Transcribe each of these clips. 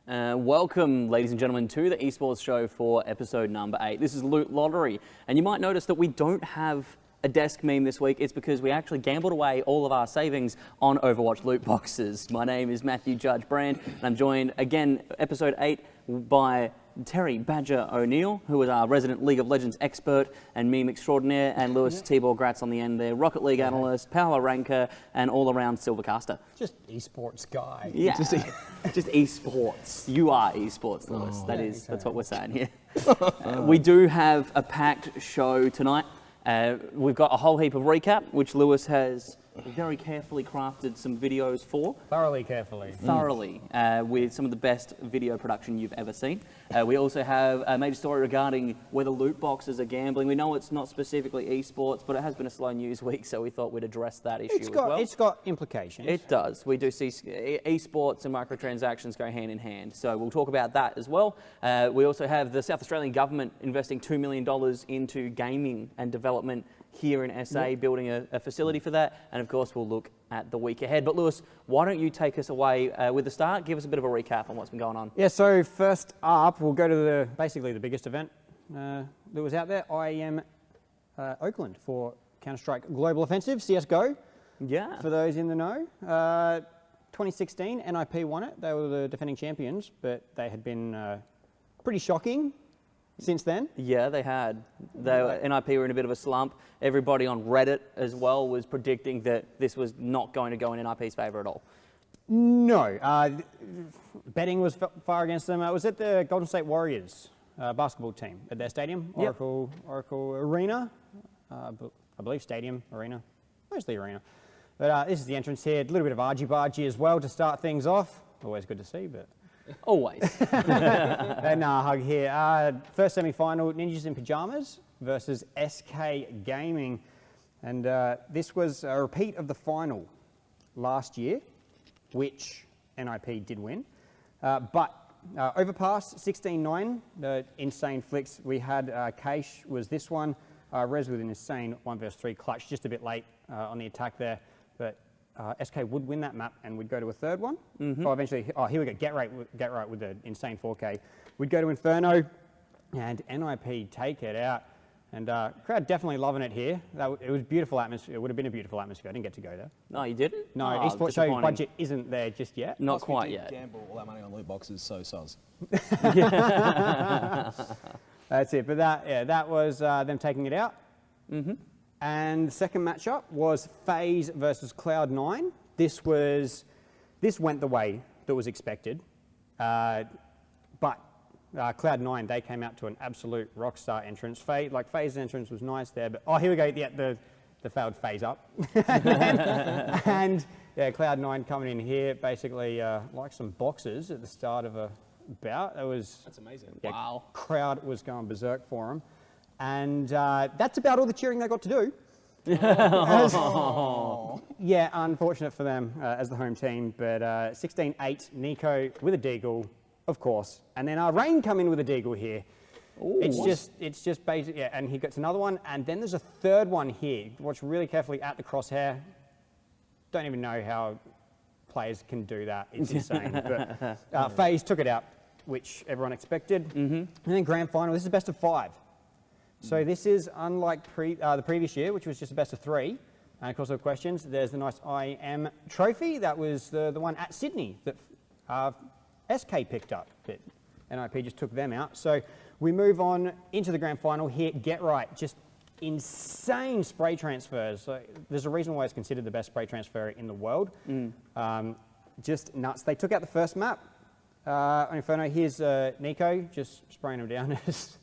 Welcome, ladies and gentlemen, to the Esports Show for episode number 8. This is Loot Lottery, and you might notice that we don't have a desk meme this week. It's because we actually gambled away all of our savings on Overwatch loot boxes. My name is Matthew Judge Brand, and I'm joined again, episode 8, by Terry Badger O'Neill, who is our resident League of Legends expert and meme extraordinaire, and Lewis Tibor Gratz on the end there, Rocket League analyst, power ranker, and all-around silvercaster. Just esports guy. Yeah, just esports. You are esports, Lewis. That's what we're saying here. We do have a packed show tonight. We've got a whole heap of recap, which Lewis has very carefully crafted some videos for. Thoroughly carefully. Thoroughly, with some of the best video production you've ever seen. We also have a major story regarding whether loot boxes are gambling. We know it's not specifically esports, but it has been a slow news week, so we thought we'd address that issue as well. It's got implications. It does. We do see esports and microtransactions go hand in hand, so we'll talk about that as well. We also have the South Australian government investing $2 million into gaming and development here in SA, building a facility for that, and of course we'll look at the week ahead. But Lewis, why don't you take us away with the start? Give us a bit of a recap on what's been going on. Yeah, so first up, we'll go to basically the biggest event that was out there, IEM Oakland for Counter-Strike Global Offensive, CSGO. Yeah. For those in the know. 2016, NIP won it. They were the defending champions, but they had been pretty shocking since then. Yeah, they had. NIP were in a bit of a slump. Everybody on Reddit as well was predicting that this was not going to go in NIP's favour at all. No. Betting was far against them. I was at the Golden State Warriors basketball team at their stadium, Yep. Oracle Arena. I believe stadium, arena, mostly arena. But this is the entrance here. A little bit of argy-bargy as well to start things off. Always good to see, but... Always. And hug here. First semi-final, Ninjas in Pyjamas versus SK Gaming. And this was a repeat of the final last year, which NIP did win. But Overpass 16-9, the insane flicks. We had Keish was this one. Rez with an insane 1 vs 3 clutch, just a bit late on the attack there. But SK would win that map and would go to a third one. Eventually, here we go, Get Right with the insane 4K. We'd go to Inferno and NIP take it out. And crowd definitely loving it here. It was beautiful atmosphere. It would have been a beautiful atmosphere. I didn't get to go there. No, you didn't? No, Oh, esports show budget isn't there just yet. Not quite yet. Gamble all that money on loot boxes, so soz. That's it. But that was them taking it out. And the second matchup was FaZe versus Cloud9. This went the way that was expected. But Cloud9, they came out to an absolute rock star entrance. FaZe's entrance was nice there, but here we go. Yeah, the failed FaZe up. and yeah, Cloud9 coming in here, basically like some boxes at the start of a bout. That's amazing. Yeah, Wow. Crowd was going berserk for them. And that's about all the cheering they got to do. Yeah, unfortunate for them as the home team, but 16-8, Nico with a deagle, of course. And then Rain come in with a deagle here. Ooh. It's just basic, yeah, and he gets another one, and then there's a third one here. Watch really carefully at the crosshair. Don't even know how players can do that. It's insane. But FaZe took it out, which everyone expected. And then grand final, this is best of 5. So this is unlike the previous year, which was just a best of 3. And of course, there were questions. There's the nice IM trophy. That was the one at Sydney that SK picked up. But NIP just took them out. So we move on into the grand final here. Get Right, just insane spray transfers. So there's a reason why it's considered the best spray transfer in the world. Just nuts. They took out the first map on Inferno. Here's Nico just spraying them down as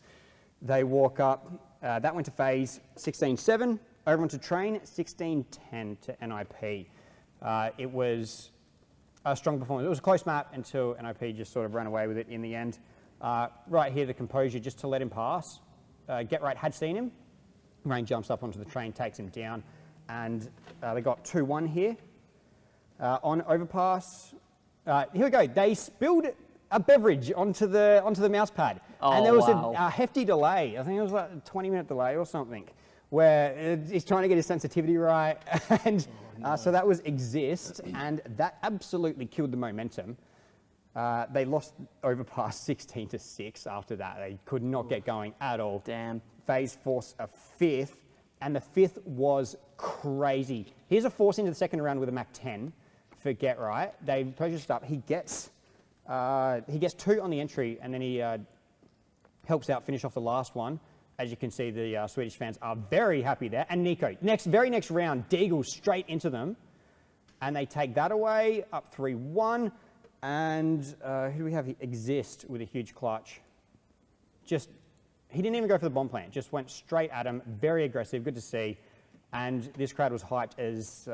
they walk up. That went to FaZe 16-7. Over onto Train 16-10 to NIP. It was a strong performance. It was a close map until NIP just sort of ran away with it in the end. Right here, the composure just to let him pass. Get Right had seen him. Rain jumps up onto the Train, takes him down, and they got 2-1 here. On Overpass, here we go. They spilled a beverage onto the mouse pad. Oh, and there was wow. a hefty delay. I think it was like a 20-minute delay or something, where he's trying to get his sensitivity right. And so that was Exist, and that absolutely killed the momentum. They lost Overpass 16-6 after that. They could not get going at all. Damn. FaZe forced a fifth, and the fifth was crazy. Here's a force into the second round with a Mac 10 for Get Right. They purchased up. He gets 2 on the entry, and then he helps out finish off the last one. As you can see, the Swedish fans are very happy there. And Nico, very next round, Deagle straight into them, and they take that away, up 3-1. And who do we have? Exist with a huge clutch. He didn't even go for the bomb plant, just went straight at him, very aggressive, good to see. And this crowd was hyped as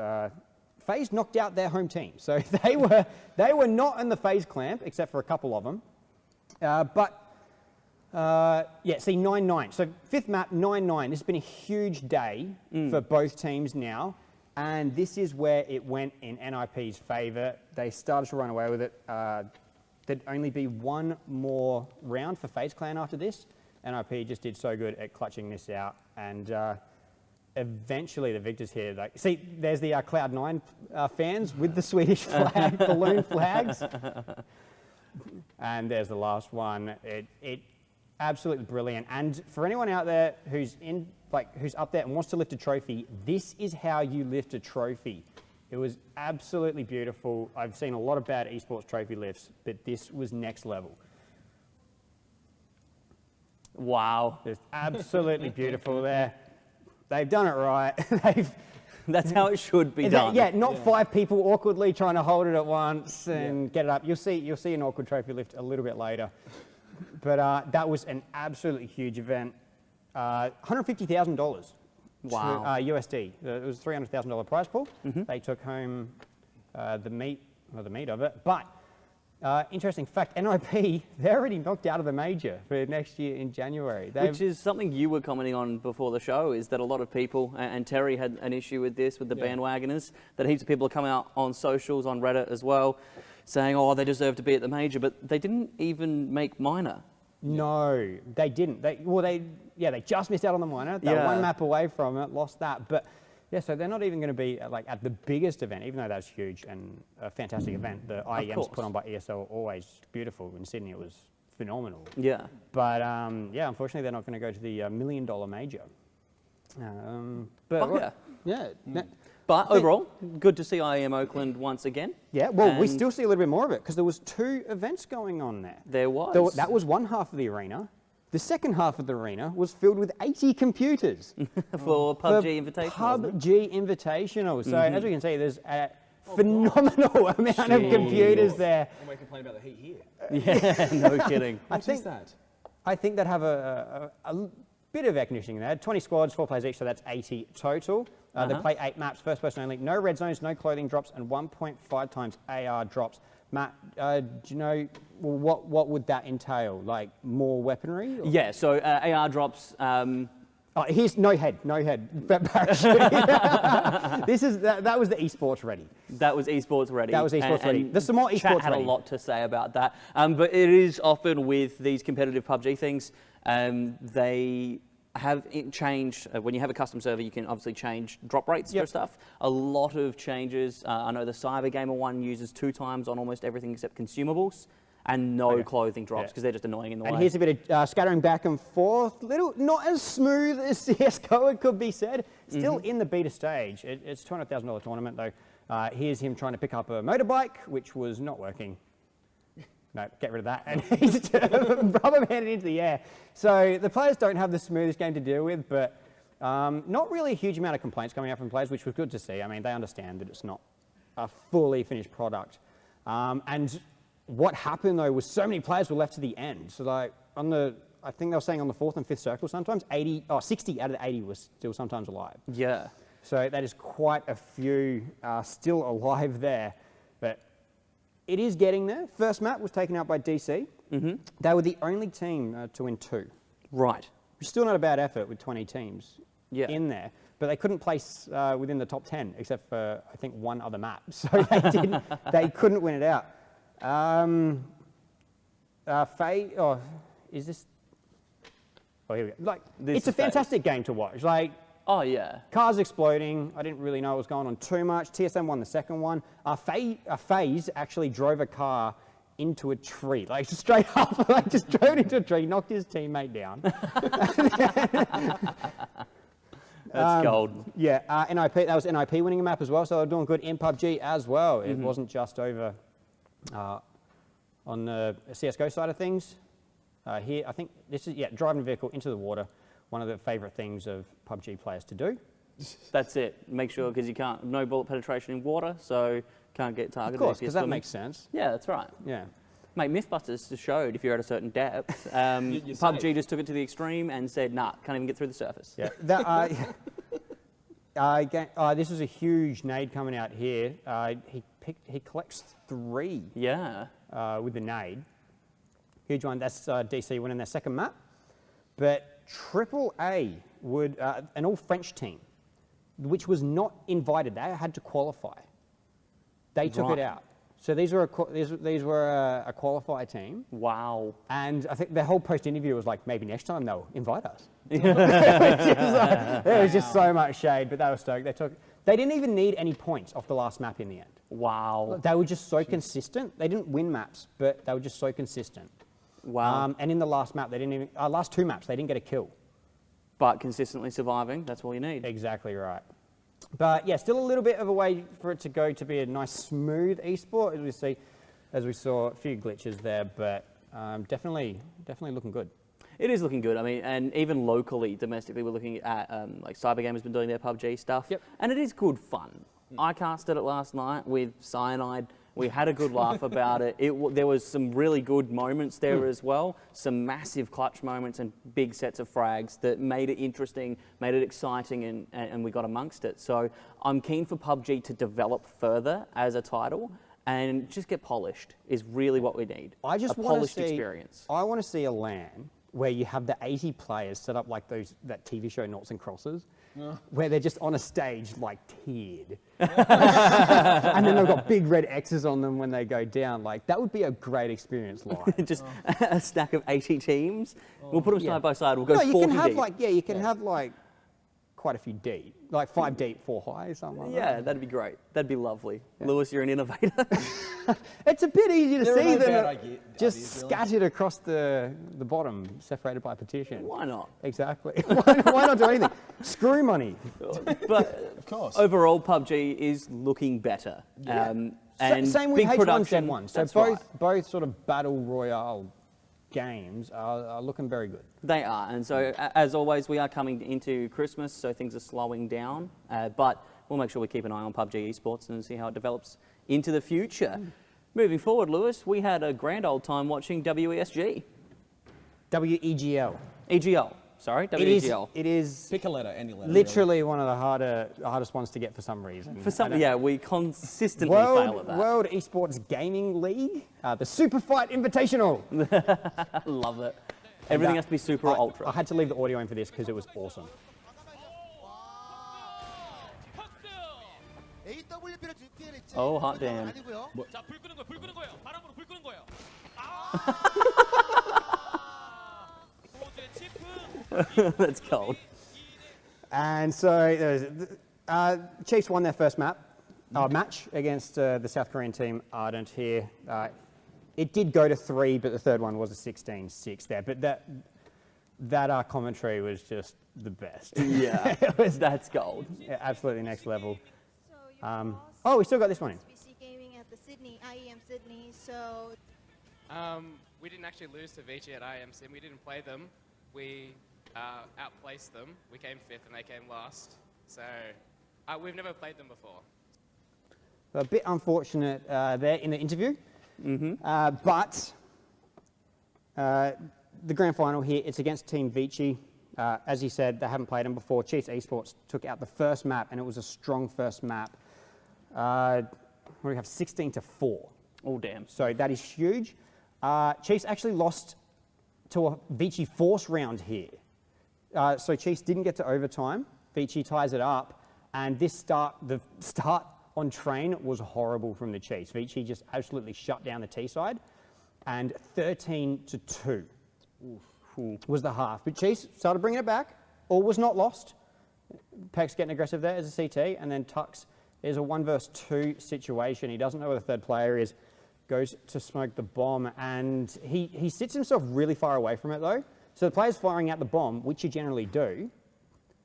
FaZe knocked out their home team. So they were not in the FaZe clamp, except for a couple of them. See, 9-9. So fifth map, 9-9. This has been a huge day for both teams now. And this is where it went in NIP's favour. They started to run away with it. There'd only be one more round for FaZe Clan after this. NIP just did so good at clutching this out. And eventually the victors here, there's the Cloud9 fans with the Swedish flag, balloon flags. And there's the last one. It absolutely brilliant. And for anyone out there who's up there and wants to lift a trophy, this is how you lift a trophy. It was absolutely beautiful. I've seen a lot of bad esports trophy lifts, but this was next level. Wow. It's absolutely beautiful there. They've done it right. That's how it should be done. Yeah, not 5 people awkwardly trying to hold it at once and get it up. You'll see an awkward trophy lift a little bit later. But that was an absolutely huge event. $150,000 Wow. USD. It was a $300,000 prize pool. They took home the meat of it. But interesting fact, NIP, they're already knocked out of the major for next year in January. Which is something you were commenting on before the show, is that a lot of people, and Terry had an issue with this, with the bandwagoners, that heaps of people are coming out on socials, on Reddit as well, saying, oh, they deserve to be at the major, but they didn't even make minor. No, they didn't. They just missed out on the minor. They're one map away from it, lost that. But yeah, so they're not even going to be at the biggest event, even though that's huge and a fantastic event. The IEMs put on by ESL are always beautiful. In Sydney, it was phenomenal. Yeah. But unfortunately, they're not going to go to the $1 million major. But overall, good to see IEM Oakland once again. Yeah, well, we still see a little bit more of it because there was 2 events going on there. There was. That was one half of the arena. The second half of the arena was filled with 80 computers. for PUBG Invitational. PUBG Invitational. So as we can see, there's a phenomenal amount of computers there. And we're complaining about the heat here. Yeah, no kidding. I think they'd have a bit of air conditioning there. 20 squads, 4 players each, so that's 80 total. They play 8 maps, first person only, no red zones, no clothing drops, and 1.5 times AR drops. Matt, do you know what would that entail? Like more weaponry? Or? Yeah, so AR drops. Here's no head parachute. That was the esports ready. That was esports ready. That was esports ready. There's some more esports Chat had ready. a lot to say about that, but it is often with these competitive PUBG things, they have changed. When you have a custom server, you can obviously change drop rates for stuff. A lot of changes. I know the Cybergamer one uses 2 times on almost everything except consumables, and no clothing drops because they're just annoying in the way. And here's a bit of scattering back and forth. Not as smooth as CSGO, it could be said. Still in the beta stage. It's a $200,000 tournament though. Here's him trying to pick up a motorbike, which was not working. No, get rid of that. And he's rubber-banded into the air. So the players don't have the smoothest game to deal with, but not really a huge amount of complaints coming out from players, which was good to see. I mean, they understand that it's not a fully finished product. And what happened, though, was so many players were left to the end. So, like, I think they were saying on the 4th and 5th circle sometimes, 60 out of the 80 was still sometimes alive. Yeah. So that is quite a few still alive there. But it is getting there. First map was taken out by DC. They were the only team to win 2. Right. Still not a bad effort with 20 teams in there. But they couldn't place within the top 10, except for, I think, 1 other map. So they couldn't win it out. Is this? Oh, here we go. Like, it's a fantastic game to watch. Like, oh yeah, cars exploding. I didn't really know what was going on too much. TSM won the second one. FaZe actually drove a car into a tree, like straight up, like just drove into a tree, knocked his teammate down. That's gold. Yeah, NIP, that was NIP winning a map as well, so they're doing good in PUBG as well. It wasn't just over on the CSGO side of things. Here, I think this is, driving a vehicle into the water, one of the favourite things of PUBG players to do. That's it. Make sure, because you can't, no bullet penetration in water, so can't get targeted. Of course, if you're because that swimming. makes sense. Yeah, that's right. Yeah. Mate, Mythbusters just showed if you're at a certain depth. You're PUBG safe. just took it to the extreme and said, nah, can't even get through the surface. Yeah. This is a huge nade coming out here. He collects 3 Yeah. with the nade. Huge one. That's DC winning their second map. But AAA would an all French team, which was not invited. They had to qualify. They took Right. it out. So these were a qualifier team, Wow. and I think their whole post interview was like, maybe next time they'll invite us. There was just so much shade, but they were stoked. They didn't even need any points off the last map in the end. Wow. They were just so consistent. They didn't win maps, but they were just so consistent. Wow. And in the last map, they didn't even last 2 maps, they didn't get a kill. But consistently surviving, that's all you need. Exactly right. But yeah, still a little bit of a way for it to go to be a nice smooth esport, as we saw a few glitches there, but definitely looking good. It is looking good. I mean, and even locally, domestically, we're looking at like Cybergame has been doing their PUBG stuff, Yep. and it is good fun. I casted it last night with Cyanide. We had a good laugh about it. There was some really good moments there as well, some massive clutch moments and big sets of frags that made it interesting, made it exciting, and we got amongst it. So I'm keen for PUBG to develop further as a title and just get polished is really what we need. I just a want to polished see. experience. I want to see a LAN where you have the 80 players set up like that TV show Noughts and Crosses, where they're just on a stage like tiered, and then they've got big red X's on them when they go down. Like that would be a great experience live. Just a stack of 80 teams. We'll put them Yeah. side by side. We'll go No, 40 you can have deep. you can have like quite a few deep, like 5 deep, 4 high, something like Yeah, that'd be great. That'd be lovely. Lewis, you're an innovator. that. It's a bit easier to There are see no than bad just ideas, Dylan. scattered across the bottom, separated by partition. Why not? Exactly. Why not do anything? Screw money. But Of course. overall, PUBG is looking better. And Same with big H1 production. Z1. So That's right. both sort of battle royale games are looking very good. They are, and so as always, we are coming into Christmas, so things are slowing down. But we'll make sure we keep an eye on PUBG esports and see how it develops into the future. Moving forward, Lewis, we had a grand old time watching WESG, WEGL. EGL. Sorry, WEGL. It is Pick a letter, any letter. literally one of the hardest ones to get for some reason. For some, yeah, we consistently fail at that. World Esports Gaming League, the Super Fight Invitational. Love it. Everything has to be super or ultra. I had to leave the audio in for this because it was awesome. Oh, hot damn. 자, 불 끄는 거예요. 불 끄는 거예요. 바람으로 불 끄는 거예요. 호주의 치프. That's cold. And so Chiefs won their first match against the South Korean team Ardent here. It did go to 3, but the third one was a 16-6 there. But that commentary was just the best. Yeah, that's gold. Yeah, absolutely next level. So you lost Oh, we still got this one in. SBC Gaming at the IEM Sydney. So We didn't actually lose to Vici at IEM Sim. We didn't play them. We outplaced them. We came 5th and they came last. So we've never played them before. A bit unfortunate there in the interview. But the grand final here, it's against Team Vici. As he said, they haven't played them before. Chiefs Esports took out the first map, and it was a strong first map. We have 16-4. Oh, damn. So that is huge. Chiefs actually lost to a Vici force round here. So Chiefs didn't get to overtime. Vici ties it up. And the start on train was horrible from the Chiefs. Vici just absolutely shut down the T side. And 13-2 was the half. But Chiefs started bringing it back. All was not lost. Peck's getting aggressive there as a CT. And then Tux is a 1 versus 2 situation. He doesn't know where the third player is. goes to smoke the bomb, and he sits himself really far away from it though. So the player's firing out the bomb, which you generally do,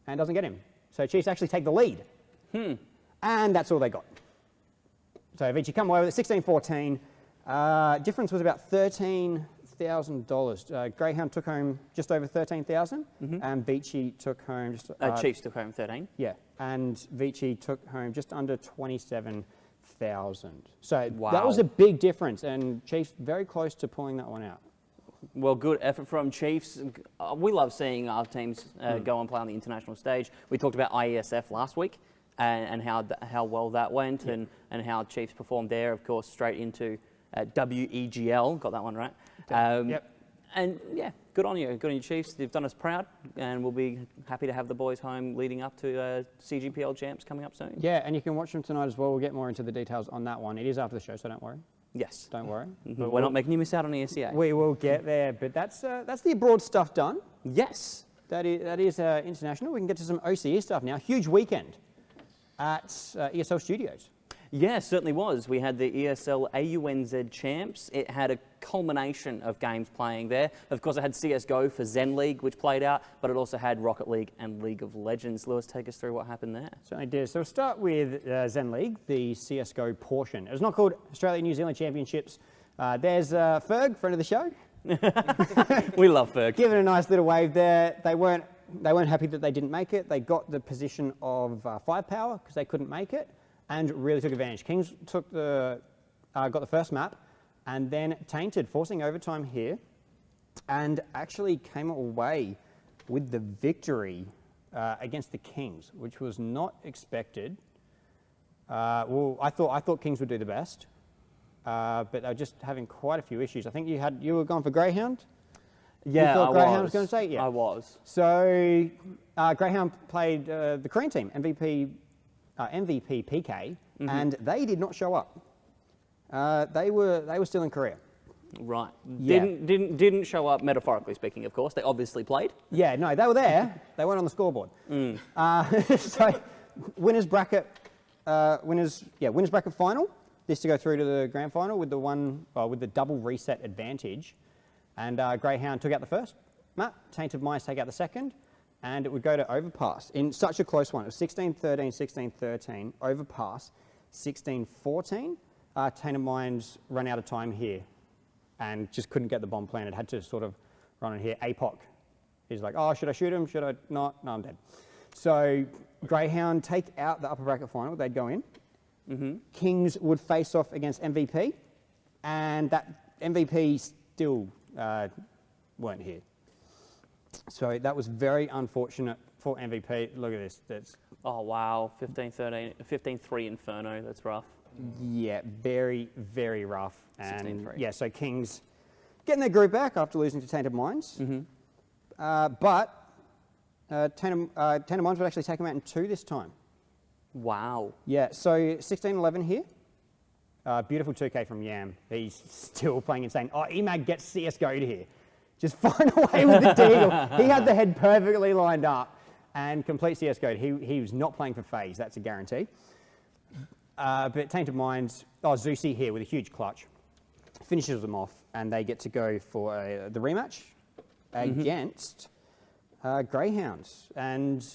and doesn't get him. So Chiefs actually take the lead. And that's all they got. So Avicii come away with it, 16-14. Difference was about $13,000. Greyhound took home just over 13,000, and Vici took home just Chiefs took home 13. yeah, and Vici took home just under 27,000. So that Wow. was a big difference, and Chiefs very close to pulling that one out. Well, good effort from Chiefs. We love seeing our teams go and play on the international stage. We talked about IESF last week and how well that went and how Chiefs performed there, of course, straight into WEGL. Got that one right. Yep. And yeah, good on you. Good on you, Chiefs. You've done us proud, and we'll be happy to have the boys home leading up to CGPL champs coming up soon. Yeah, and you can watch them tonight as well. We'll get more into the details on that one. It is after the show, so don't worry. Yes. Don't worry. We're not making you miss out on ESCA. We will get there, but that's the abroad stuff done. Yes. That is international. We can get to some OCE stuff now. Huge weekend at ESL Studios. Yeah, certainly was. We had the ESL AUNZ champs. It had a culmination of games playing there. Of course, it had CSGO for Zen League, which played out, but it also had Rocket League and League of Legends. Lewis, take us through what happened there. Certainly did. So we'll start with Zen League, the CSGO portion. It was not called Australia-New Zealand Championships. There's Ferg, friend of the show. We love Ferg. Giving a nice little wave there. They weren't happy that they didn't make it. They got the position of 5 power because they couldn't make it, and really took advantage. Kings got the first map, and then Tainted, forcing overtime here, and actually came away with the victory against the Kings, which was not expected. Well, I thought Kings would do the best, but they were just having quite a few issues. I think you were going for Greyhound. Yeah, thought I Greyhound was. was gonna say? Yeah. I was. So Greyhound played the Korean team, MVP PK, and they did not show up. They were still in Korea. Right. Yeah. Didn't show up, metaphorically speaking, of course. They obviously played. Yeah, no, they were there. They weren't on the scoreboard. So winners bracket final. This to go through to the grand final with the double reset advantage, and Greyhound took out the first map. Tainted Minds take out the second, and it would go to Overpass in such a close one. It was 16-13, 16-13. Overpass 16-14. Tainted Minds ran out of time here, and just couldn't get the bomb planted. Had to sort of run it here. APOC. He's like, oh, should I shoot him? Should I not? No, I'm dead. So Greyhound take out the upper bracket final. They'd go in. Kings would face off against MVP, and that MVP still weren't here. So that was very unfortunate for MVP. Look at this. That's Oh, wow. 15-13, 15-3 Inferno. That's rough. yeah, very, very rough. And 16-3. yeah, so Kings getting their group back after losing to Tainted Minds. But Tainted Minds would actually take them out in 2 this time. Wow. Yeah, so 16-11 here. Beautiful 2K from Yam. He's still playing insane. Oh, Emag gets CSGO'd here. Just find a way with the deagle. He had the head perfectly lined up and complete CSGO'd. He was not playing for FaZe, that's a guarantee. But Tainted Minds, Zusi here with a huge clutch. Finishes them off, and they get to go for the rematch against Greyhounds. And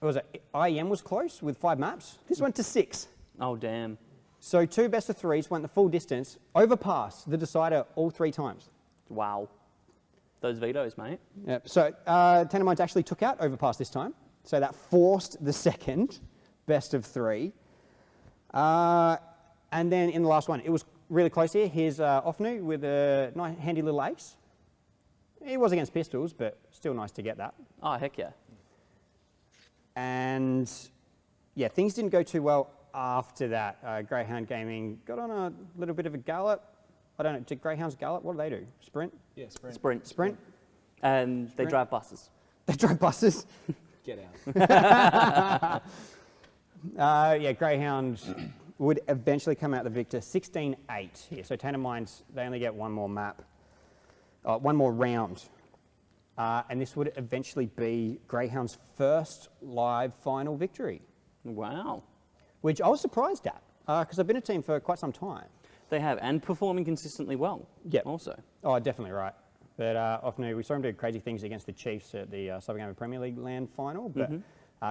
IEM was close with 5 maps. This went to 6. Oh, damn. So 2 best of 3s went the full distance, Overpass the decider all 3 times. Wow. Those vetoes, mate. Yep. So Tainted Minds actually took out Overpass this time. So that forced the second best of 3. And then in the last one, it was really close here. Here's Ofnu with a nice, handy little ace. He was against pistols, but still nice to get that. Oh, heck yeah. And yeah, things didn't go too well after that. Greyhound Gaming got on a little bit of a gallop. I don't know, did Greyhounds gallop? What do they do? Sprint? Yeah, sprint. Sprint. Sprint? And they Sprint. drive buses. They drive buses. Get out. Yeah, Greyhound would eventually come out the victor, 16-8 here. So Tainted Minds, they only get one more map, one more round. And this would eventually be Greyhound's first live final victory, Wow. which I was surprised at, because I've been a team for quite some time. They have, and performing consistently well. Yep. Also. Oh, definitely right. But often we saw him do crazy things against the Chiefs at the Southern Game Premier League Land final. But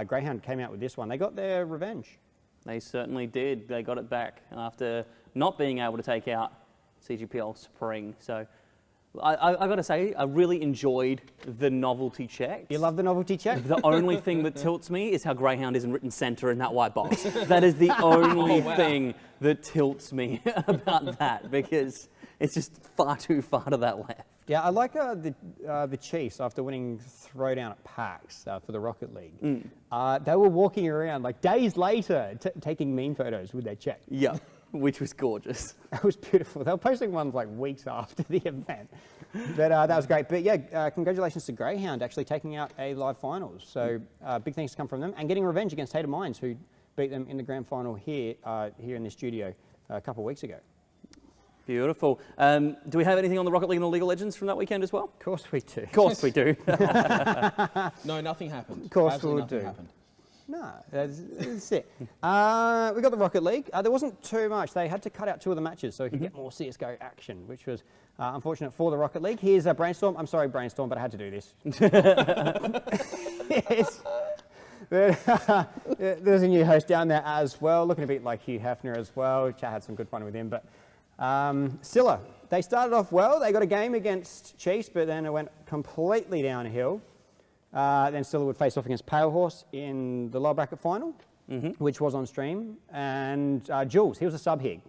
Greyhound came out with this one. They got their revenge. They certainly did. They got it back after not being able to take out CGPL Spring. So I got to say, I really enjoyed the novelty checks. You love the novelty check? The only thing that tilts me is how Greyhound isn't written centre in that white box. That is the only thing that tilts me about that, because it's just far too far to that left. Yeah, I like the Chiefs after winning Throwdown at PAX for the Rocket League. They were walking around like days later taking meme photos with their check. Yeah, which was gorgeous. That was beautiful. They were posting ones like weeks after the event. But that was great. But yeah, congratulations to Greyhound actually taking out a live finals. So big things to come from them and getting revenge against Tater Mines, who beat them in the grand final here in the studio a couple of weeks ago. Beautiful. Do we have anything on the Rocket League and the League of Legends from that weekend as well? Of course we do. Of course we do. No, nothing happened. Of course Absolutely we'll nothing do. happened. No, that's it. We got the Rocket League. There wasn't too much. They had to cut out 2 of the matches so we could get more CSGO action, which was unfortunate for the Rocket League. Here's Brainstorm. I'm sorry, Brainstorm, but I had to do this. Yes. There's a new host down there as well, looking a bit like Hugh Hefner as well. Chat had some good fun with him. But Scylla, they started off well. They got a game against Chiefs, but then it went completely downhill. Then Scylla would face off against Pale Horse in the lower bracket final, which was on stream. And Jules, he was a sub here,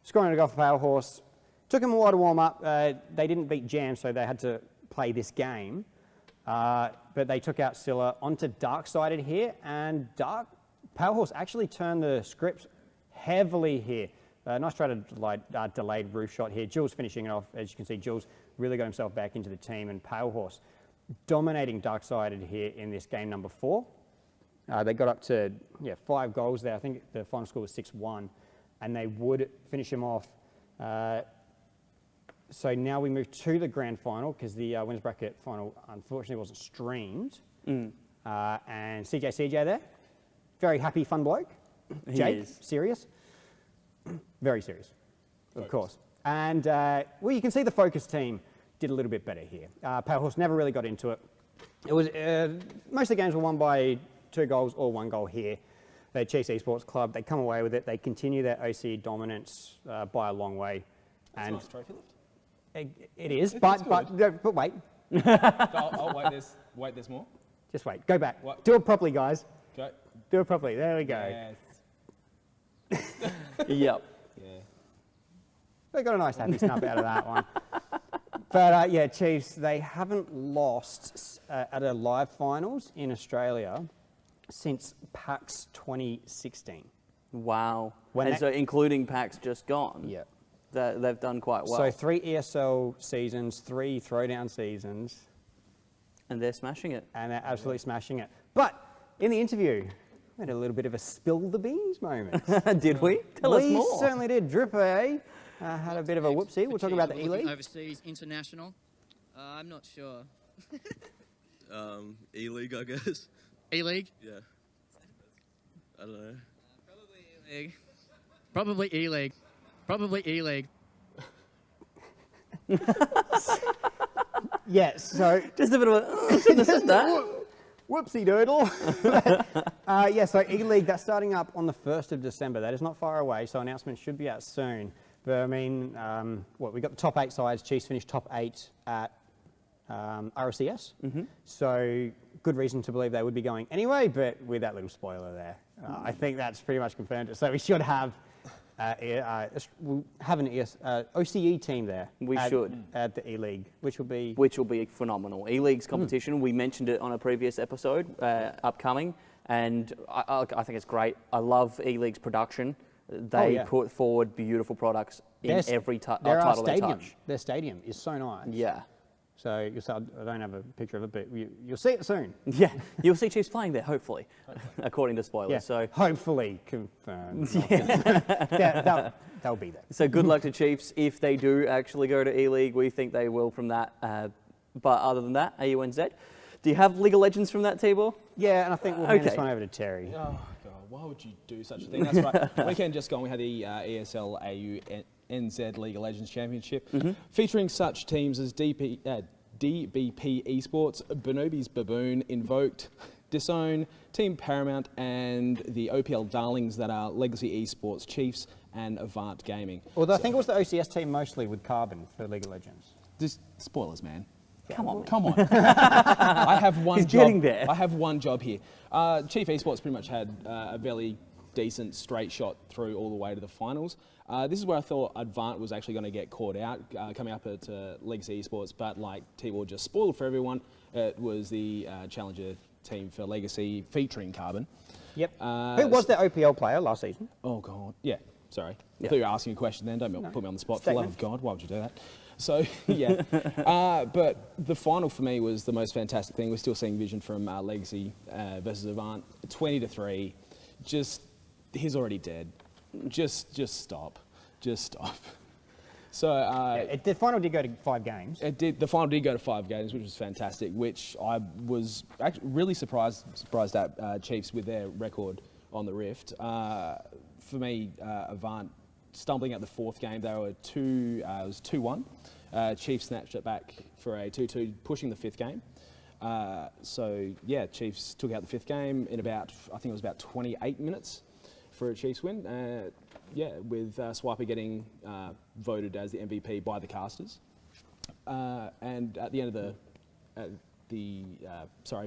scoring a goal for Pale Horse. Took him a while to warm up. They didn't beat Jam, so they had to play this game. But they took out Scylla onto Dark-Sided here, and Pale Horse actually turned the script heavily here. Nice try to delayed roof shot here. Jules finishing it off. As you can see, Jules really got himself back into the team, and Pale Horse dominating Dark-Sided here in this game number 4. They got up to 5 goals there. I think the final score was 6-1, and they would finish him off. So now we move to the grand final because the winners bracket final unfortunately wasn't streamed. And CJ there, very happy, fun bloke. Jake, serious, very serious, of course. And well, you can see the Focus team did a little bit better here. Pale Horse never really got into it. It was most of the games were won by 2 goals or 1 goal here. The Chiefs Esports Club, they come away with it. They continue their OC dominance by a long way. That's And a nice trophy lift. it is, It's but good. wait, Oh, wait, there's more. just wait. Go back. What? Do it properly, guys. Go. Do it properly. There we go. Yes. Yep. Yeah. They got a nice happy snap out of that one. But yeah, Chiefs, they haven't lost at a live finals in Australia since PAX 2016. Wow. When and they- so including PAX just gone. Yeah. They've done quite well. So 3 ESL seasons, 3 Throwdown seasons, and they're smashing it. and they're absolutely smashing it. But in the interview, we had a little bit of a spill the beans moment. Did we? Tell us We more. certainly did. Dripper had a bit of a whoopsie. We're talking about the Chiefs are looking E-League. Overseas, international. I'm not sure. E-League, I guess. E-League? Yeah. I don't know. Probably E-League. Probably E-League. Probably E-League. Yes, so Just a bit of a, shouldn't have said that. whoopsie doodle. Yeah, so E-League, that's starting up on the 1st of December. That is not far away, so announcements should be out soon. But I mean, we got the top 8 sides. Chiefs finished top 8 at RLCS. So good reason to believe they would be going anyway, but with that little spoiler there. I think that's pretty much confirmed it. So we should have we'll have an OCE team there. We should. At the E-League, which will be... Which will be phenomenal. E-League's competition, we mentioned it on a previous episode, upcoming, and I think it's great. I love E-League's production. They yeah. put forward beautiful products in Their- every their title they stadium, touch. Their stadium is so nice. Yeah. So you'll see, I don't have a picture of it, but you'll see it soon. Yeah, you'll see Chiefs playing there, hopefully, according to spoilers. Yeah, So, hopefully confirmed. Yeah, they'll be there. so good luck to Chiefs if they do actually go to E-League. We think they will from that. But other than that, AUNZ. Do you have League of Legends from that, Tibor? Yeah, and I think we'll hand this Okay. one over to Terry. Oh, God, why would you do such a thing? That's right. Weekend just gone, we had the ESL NZ League of Legends Championship, featuring such teams as DBP Esports, Bonobi's Baboon, Invoked, Disown, Team Paramount, and the OPL darlings that are Legacy Esports Chiefs and Avant Gaming. Although I think it was the OCS team mostly with Carbon for League of Legends. Just spoilers, man. Come on, man. Come on. I have one He's job. getting there. I have one job here. Chief Esports pretty much had a very decent straight shot through all the way to the finals. This is where I thought Advant was actually going to get caught out coming up at Legacy Esports, but like T-Ball just spoiled for everyone. It was the challenger team for Legacy featuring Carbon. Yep. Who was their OPL player last season? Oh God, yeah. Sorry, Yeah. I thought you were asking a question then. Don't put me on the spot. For the love of Statement. God, why would you do that? So yeah, but the final for me was the most fantastic thing. We're still seeing vision from Legacy versus Avant, 20-3. Just he's already dead. Just stop. Just stop. So The final did go to 5 games. it did. The final did go to 5 games, which was fantastic. Which I was actually really surprised at Chiefs with their record on the Rift. For me, Avant stumbling at the 4th game, they were it was 2-1. Chiefs snatched it back for a 2-2, pushing the 5th game. So yeah, Chiefs took out the 5th game in about, I think it was about 28 minutes for a Chiefs win. With Swiper getting voted as the MVP by the casters. And at the end of the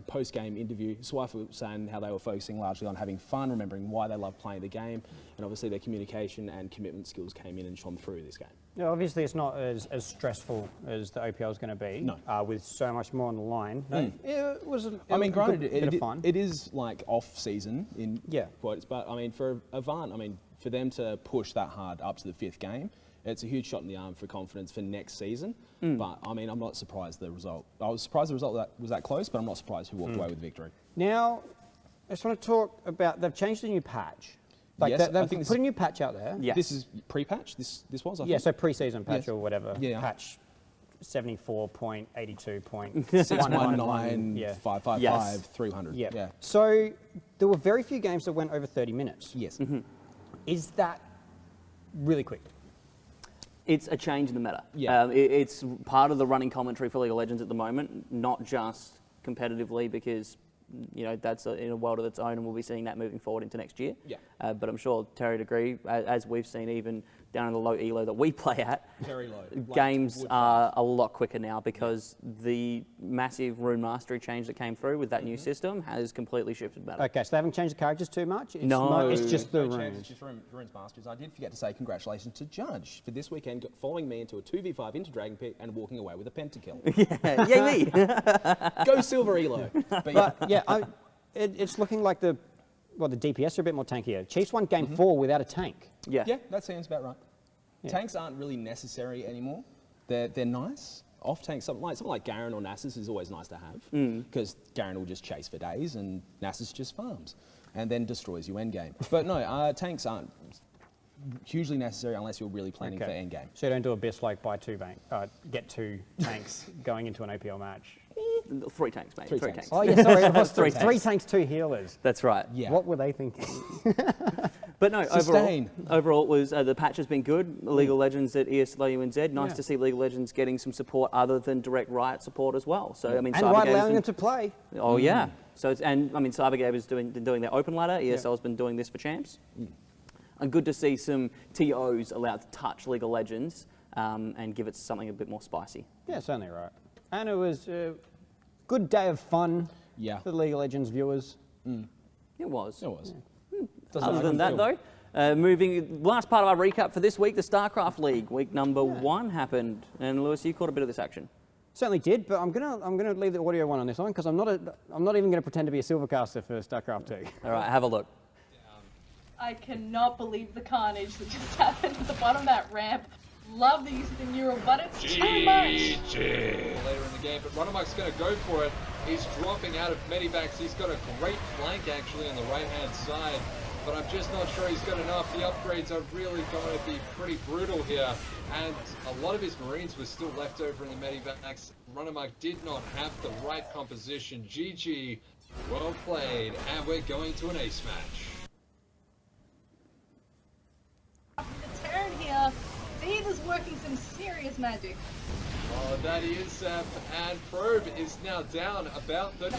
post-game interview, Swiper was saying how they were focusing largely on having fun, remembering why they love playing the game, and obviously their communication and commitment skills came in and shone through this game. Yeah, obviously, it's not as stressful as the OPL is going to be. No. With so much more on the line. No, it was. I mean, granted, bit of fun. it is like off-season in Yeah. quotes, but I mean, for Avant, for them to push that hard up to the 5th game, it's a huge shot in the arm for confidence for next season. But I mean, I'm not surprised the result. I was surprised the result was that close, but I'm not surprised who walked away with victory. Now, I just want to talk about. They've changed the new patch. Like Yes, I they've think this put is- a new patch out there. Yes. This is pre-patch. This was, I Yeah, think. so pre-season patch Yes. or whatever. Yeah. Patch 74.82. 619 Yeah. 555 Yes. 300. Yeah. Yeah. So there were very few games that went over 30 minutes. Yes. Is that really quick? It's a change in the meta. Yeah. It's part of the running commentary for League of Legends at the moment, not just competitively, because that's in a world of its own, and we'll be seeing that moving forward into next year. Yeah. But I'm sure Terry would agree, as we've seen even down in the low elo that we play at, Very low. Like games wood are a lot quicker now because the massive rune mastery change that came through with that new system has completely shifted meta. Okay, so they haven't changed the characters too much? It's No. It's just the No chance, runes. it's just Runes Masters. I did forget to say congratulations to Judge for this weekend following me into a 2v5 into Dragon Pit and walking away with a pentakill. Yay me! Go Silver Elo. But yeah, But yeah, it's looking like the DPS are a bit more tankier. Chiefs won game 4 without a tank. Yeah. yeah, that sounds about right. Tanks aren't really necessary anymore. They're nice. Off tanks, something like Garen or Nasus is always nice to have because Garen will just chase for days and Nasus just farms and then destroys you endgame. But no, tanks aren't hugely necessary unless you're really planning for endgame. So you don't do Abyss like buy 2 get 2 tanks going into an OPL match. 3 tanks, mate. 3 tanks. Oh yeah, sorry, it was 3 Three tanks, 2 healers. That's right. Yeah. What were they thinking? But no, Sustain. overall it was the patch has been good. League of Legends at ESLUNZ. Nice Yeah. to see League of Legends getting some support other than direct Riot support as well. So I mean, And Cyber right Games allowing been- them to play. Oh yeah. So Cybergame has been doing their open ladder. ESL's been doing this for champs. And good to see some TOs allowed to touch League of Legends and give it something a bit more spicy. Yeah, certainly right. And it was a good day of fun Yeah. for the League of Legends viewers. It was. It was. Other than that, though, moving last part of our recap for this week, the StarCraft League, week number 1 happened, and Lewis, you caught a bit of this action. Certainly did, but I'm gonna leave the audio one on this one because I'm not even gonna pretend to be a Silvercaster for StarCraft 2. All right, have a look. I cannot believe the carnage that just happened at the bottom of that ramp. Love the use of the neural, but it's too much. Later in the game, but Ronamuk's going to go for it. He's dropping out of Medivacs. He's got a great flank actually on the right-hand side, but I'm just not sure he's got enough. The upgrades are really going to be pretty brutal here, and a lot of his Marines were still left over in the Medivacs. Ronamuk did not have the right composition. GG, well played, and we're going to an ace match. The Terran here, these is working some serious magic. Oh, that is Sap, and Probe is now down about the...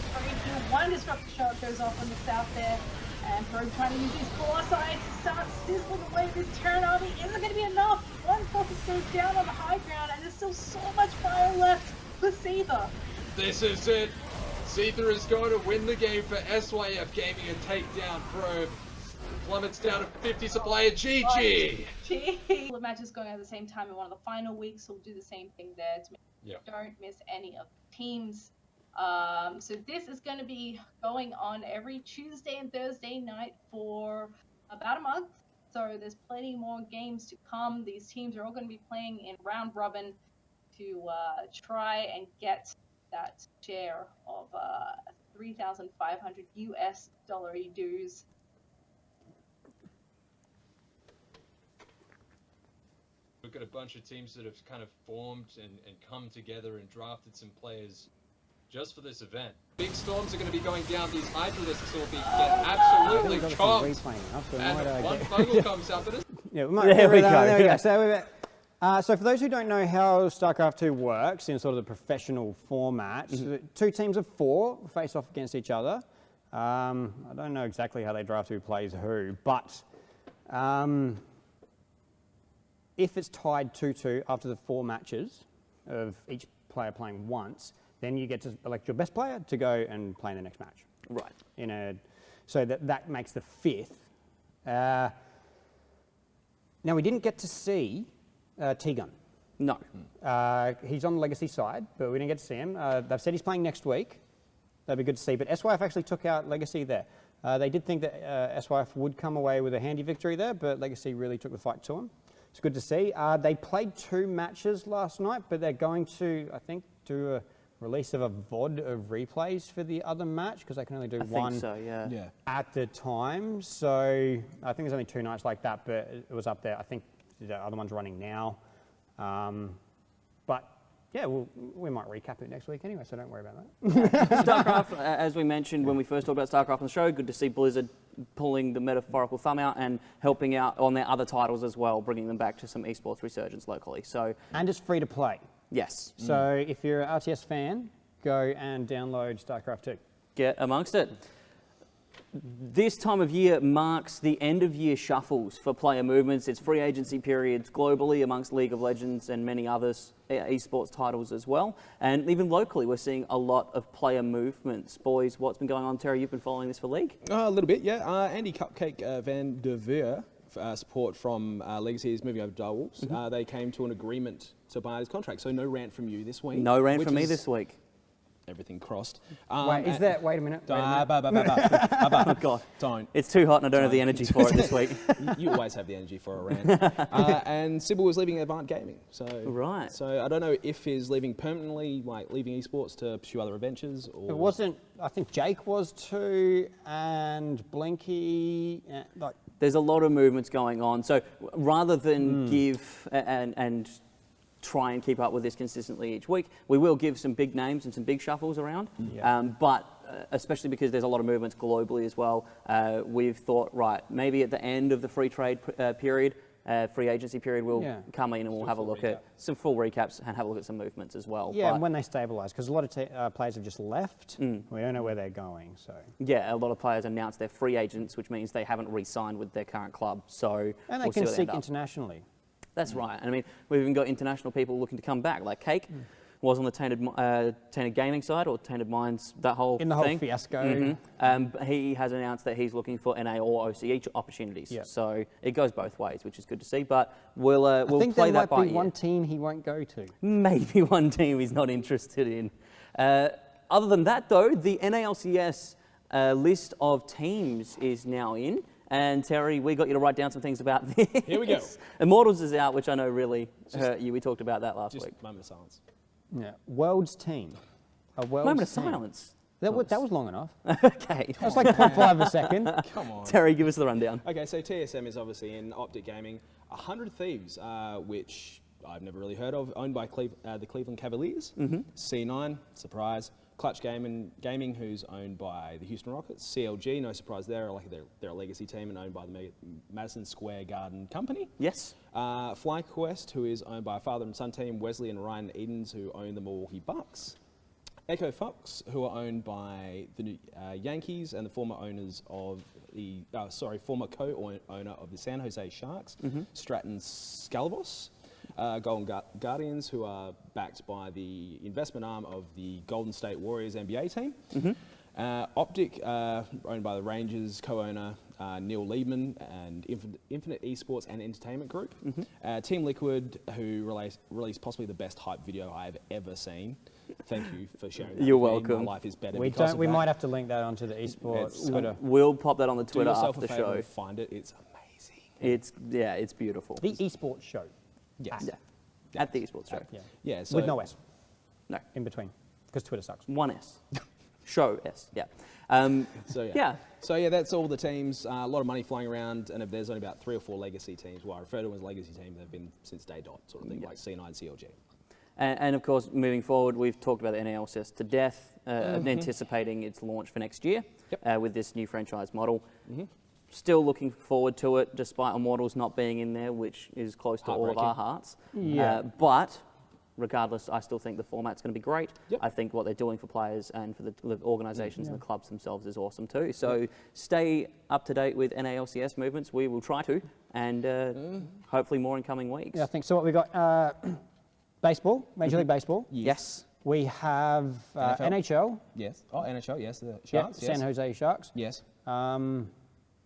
One disruptor shot goes off on the south there, and Probe trying to use his Colossi to start sizzling away this Terran army. Isn't going to be enough. One focus goes down on the high ground, and there's still so much fire left for Seether. This is it. Seether is going to win the game for SYF Gaming and take down Probe. Plummets down to 50 supply at GG. The match is going at the same time in one of the final weeks, so we'll do the same thing there to make sure you don't miss any of the teams. So this is going to be going on every Tuesday and Thursday night for about a month. So there's plenty more games to come. These teams are all going to be playing in round robin to try and get that share of $3,500 US dues. We've got a bunch of teams that have kind of formed and come together and drafted some players just for this event. Big storms are going to be going down. These Hydralisks will be absolutely chopped. And one fungal comes up and Yeah, we might There we go. There we go. So for those who don't know how StarCraft 2 works in sort of the professional format, two teams of 4 face off against each other. I don't know exactly how they draft who plays who, but if it's tied 2-2 after the 4 matches of each player playing once, then you get to elect your best player to go and play in the next match. Right. So that makes the 5th. Now we didn't get to see T-Gun. No. He's on the Legacy side, but we didn't get to see him. They've said he's playing next week. That'd be good to see. But SYF actually took out Legacy there. They did think that SYF would come away with a handy victory there, but Legacy really took the fight to him. It's good to see. They played 2 matches last night, but they're going to, I think, do a release of a VOD of replays for the other match because they can only do one at the time. So I think there's only 2 nights like that, but it was up there. I think the other one's running now. But yeah, we might recap it next week anyway, so don't worry about that. StarCraft, as we mentioned when we first talked about StarCraft on the show, good to see Blizzard pulling the metaphorical thumb out and helping out on their other titles as well, bringing them back to some esports resurgence locally. So, and it's free to play. Yes. So if you're an RTS fan, go and download StarCraft 2. Get amongst it. This time of year marks the end of year shuffles for player movements. It's free agency periods globally amongst League of Legends and many others esports titles as well. And even locally, we're seeing a lot of player movements. Boys, what's been going on? Terry, you've been following this for League? A little bit, yeah. Andy Cupcake Van der Veer, support from Legacy, is moving over to Doubles. They came to an agreement to buy out his contract, so no rant from you this week. No rant from me this week. Everything crossed. Wait, is that? Wait a minute. Oh, God. Don't. It's too hot and I don't have the energy for it this week. You always have the energy for a rant. And Sybil was leaving Avant Gaming. So, right. So I don't know if he's leaving permanently, like leaving esports to pursue other adventures, or... It wasn't, I think Jake was too, and Blinky, like... There's a lot of movements going on. So rather than give and try and keep up with this consistently each week, we will give some big names and some big shuffles around. But especially because there's a lot of movements globally as well, we've thought, right, maybe at the end of the free trade period, free agency period, we'll come in and we'll have a look at some full recaps and have a look at some movements as well. Yeah, and when they stabilise, because a lot of players have just left. We don't know where they're going, so... Yeah, a lot of players announced they're free agents, which means they haven't re-signed with their current club, so and they can seek internationally. That's right. And I mean, we've even got international people looking to come back, like Cake was on the Tainted Gaming side, or Tainted Minds, that whole thing. In the whole fiasco. He has announced that he's looking for NA or OCE opportunities. So it goes both ways, which is good to see. But we'll play that by ear. I think there might be one team he won't go to. Maybe one team he's not interested in. Other than that, though, the NALCS list of teams is now in. And Terry, we got you to write down some things about this. Here we go. Immortals is out, which I know really hurt you. We talked about that last week. Moment of silence. Yeah, World's team. Moment of silence. That was long enough. Okay. That was like 0.5 of a second. Come on. Terry, give us the rundown. Okay, so TSM is obviously in Optic Gaming. 100 Thieves, which I've never really heard of, owned by the Cleveland Cavaliers. C9, surprise. Clutch Gaming, who's owned by the Houston Rockets. CLG, no surprise there, like they're a legacy team and owned by the Madison Square Garden Company. Yes. FlyQuest, who is owned by a father and son team, Wesley and Ryan Edens, who own the Milwaukee Bucks. Echo Fox, who are owned by the Yankees and the former owners of former co-owner of the San Jose Sharks, Stratton Scalavos. Golden Guardians, who are backed by the investment arm of the Golden State Warriors NBA team. Optic, owned by the Rangers, co-owner Neil Liebman and Infinite Esports and Entertainment Group. Team Liquid, who released possibly the best hype video I've ever seen. Thank you for sharing that. You're with me. welcome. My life is better We because don't. of We that. might have to link that onto the esports Twitter. We'll pop that on the Do Twitter yourself after a the favour show. and find it. It's amazing. It's beautiful. The esports show. Yes. Yeah. At the esports show. Yeah. Yeah. So With no S No, in between, because Twitter sucks. one S. Show S. Yeah. So yeah. Yeah. So yeah, that's all the teams. A lot of money flying around, and if there's only about 3 or 4 legacy teams. Well, I refer to them as legacy teams. They've been since day dot, sort of thing, like C9, CLG. And of course, moving forward, we've talked about the NALCS to death, anticipating its launch for next year with this new franchise model. Still looking forward to it, despite Immortals not being in there, which is close to all of our hearts. But regardless, I still think the format's going to be great. I think what they're doing for players and for the organisations and the clubs themselves is awesome too. So stay up to date with NALCS movements. We will try to, and hopefully more in coming weeks. Yeah, I think so. What we got? Baseball, Major League Baseball. Yes. We have NHL. Yes. Oh, NHL. Yes. The Sharks. San Jose Sharks. Yes.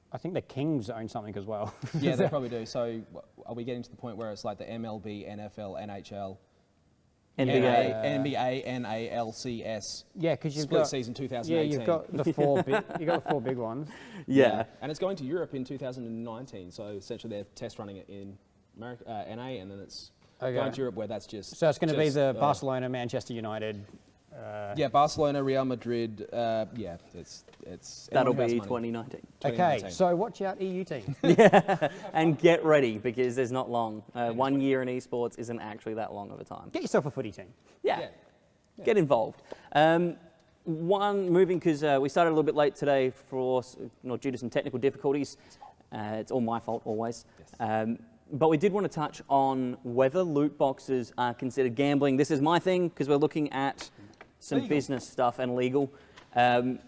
I think the Kings own something as well. Yeah, they probably do. So are we getting to the point where it's like the MLB, NFL, NHL, NBA, NALCS? Yeah, because you've split got season 2018. Yeah, you've got the four big. You got the 4 big ones. Yeah. And it's going to Europe in 2019. So essentially, they're test running it in America, NA, and then it's going to Europe where that's just. So it's going to be the Barcelona, Manchester United. Yeah, Barcelona, Real Madrid. Yeah, it's That'll everyone who be has money. 2019. Okay, so watch out, EU team. And get ready, because there's not long. 1 year in esports isn't actually that long of a time. Get yourself a footy team. Yeah. Get involved. Moving, because we started a little bit late today due to some technical difficulties. It's all my fault, always. But we did want to touch on whether loot boxes are considered gambling. This is my thing, because we're looking at some business stuff and legal. And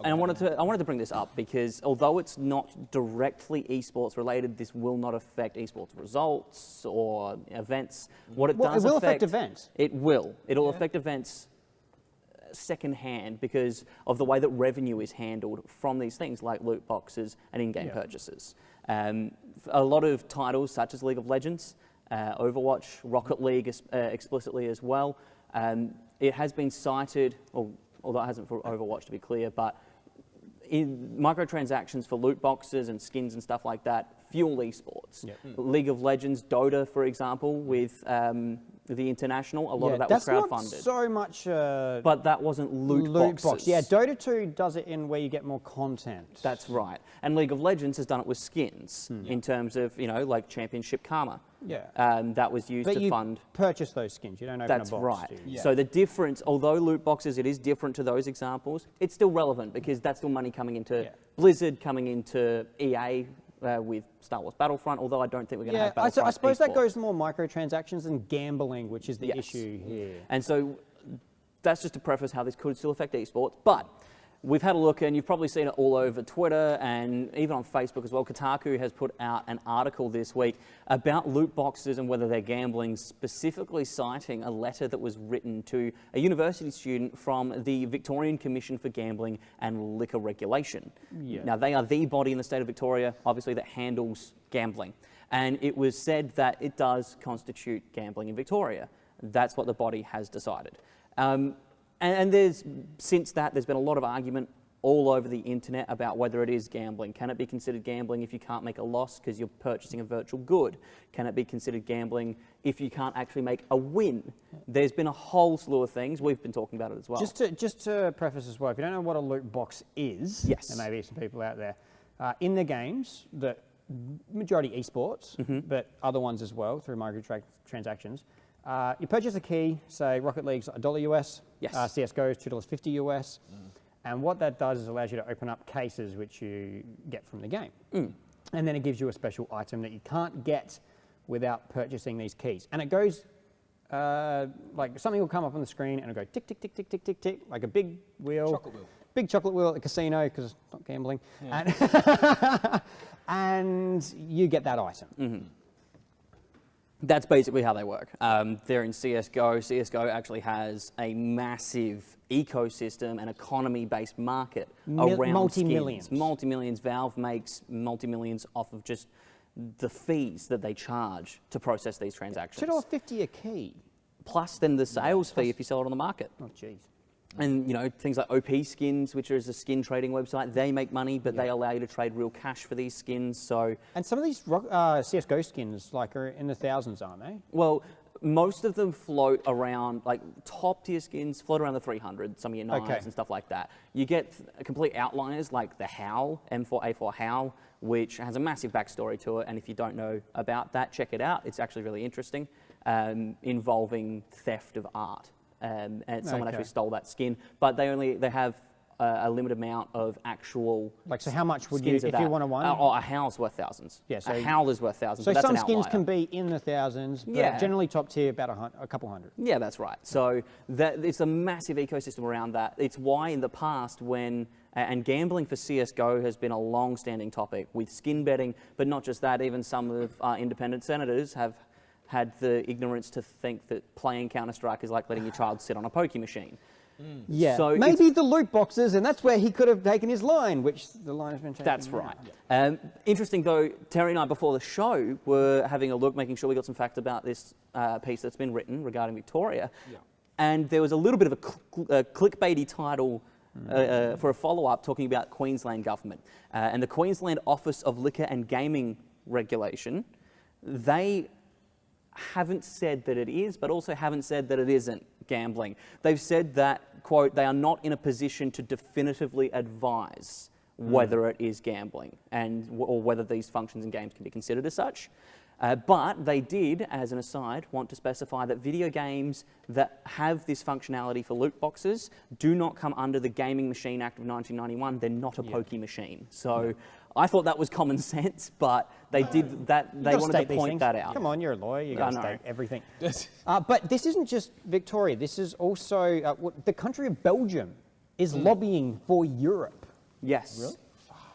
I wanted to bring this up because although it's not directly esports related, this will not affect esports results or events. What it does will affect events. It will. It'll affect events secondhand because of the way that revenue is handled from these things like loot boxes and in-game purchases. A lot of titles such as League of Legends, Overwatch, Rocket League explicitly as well. It has been cited, although it hasn't for Overwatch to be clear, but in microtransactions for loot boxes and skins and stuff like that fuel esports. League of Legends, Dota, for example, with the International, a lot of that was crowdfunded. That's not so much but that wasn't loot boxes. Box. Yeah, Dota 2 does it in where you get more content. That's right. And League of Legends has done it with skins in terms of, like Championship Karma. Yeah. That was used But to you fund. purchase those skins. You don't open That's a box. right. Do you? So the difference, although loot boxes, it is different to those examples, it's still relevant because that's still money coming into Blizzard, coming into EA with Star Wars Battlefront, although I don't think we're going to have Battlefront I suppose that esports. goes more microtransactions than gambling, which is the issue here. And so that's just to preface how this could still affect esports. But we've had a look, and you've probably seen it all over Twitter and even on Facebook as well. Kotaku has put out an article this week about loot boxes and whether they're gambling, specifically citing a letter that was written to a university student from the Victorian Commission for Gambling and Liquor Regulation. Now, they are the body in the state of Victoria, obviously, that handles gambling. And it was said that it does constitute gambling in Victoria. That's what the body has decided. And since that, there's been a lot of argument all over the internet about whether it is gambling. Can it be considered gambling if you can't make a loss because you're purchasing a virtual good? Can it be considered gambling if you can't actually make a win? There's been a whole slew of things. We've been talking about it as well. Just to preface as well, if you don't know what a loot box is, and maybe some people out there, in the games, the majority esports, but other ones as well through microtransactions, You purchase a key, say Rocket League's $1 US, Yes. CSGO is $2.50 US, and what that does is allows you to open up cases which you get from the game. And then it gives you a special item that you can't get without purchasing these keys. And it goes, like something will come up on the screen and it'll go tick, tick, tick, tick, tick, tick, tick, like a big wheel. Chocolate wheel. Big chocolate wheel at the casino, because it's not gambling. And, and you get that item. That's basically how they work. They're in CSGO. CSGO actually has a massive ecosystem and economy-based market around multi-millions. skins. Multi-millions. Valve makes multi-millions off of just the fees that they charge to process these transactions. $2.50 a key. Plus then the sales fee if you sell it on the market. Oh, jeez. And you know, things like OP Skins, which is a skin trading website, they make money, but they allow you to trade real cash for these skins. So, And some of these CSGO skins like are in the thousands, aren't they? well, most of them float around, like top tier skins float around the 300, some of your knives Okay. and stuff like that. You get complete outliers like the Howl, M4A4 Howl, which has a massive backstory to it. And if you don't know about that, check it out. It's actually really interesting, involving theft of art. And someone Okay. actually stole that skin, but they have a limited amount of actual. Like, so how much would you, skins of if you that. want one? A howl's worth thousands. Yeah, so- a howl is worth thousands. So but that's some an skins outlier. can be in the thousands, but Yeah. generally top tier about a couple hundred. Yeah, that's right. So it's a massive ecosystem around that. It's why in the past when, and gambling for CSGO has been a long-standing topic with skin betting, but not just that, even some of our independent senators have had the ignorance to think that playing Counter-Strike is like letting your child sit on a pokey machine. Yeah, So maybe the loot boxes, and that's where he could have taken his line, which the line has been taken. That's now. right. Interesting though, Terry and I before the show were having a look, making sure we got some facts about this piece that's been written regarding Victoria. And there was a little bit of a clickbaity title for a follow-up talking about Queensland government. And the Queensland Office of Liquor and Gaming Regulation, they haven't said that it is, but also haven't said that it isn't gambling. They've said that, quote, they are not in a position to definitively advise whether it is gambling and or whether these functions and games can be considered as such. But they did, as an aside, want to specify that video games that have this functionality for loot boxes do not come under the Gaming Machine Act of 1991. They're not a pokey machine. So I thought that was common sense, but they did that. They Gotta wanted state to these point things. that out. Come on, you're a lawyer. You I got to know. state everything. But this isn't just Victoria. This is also the country of Belgium is lobbying for Europe Yes.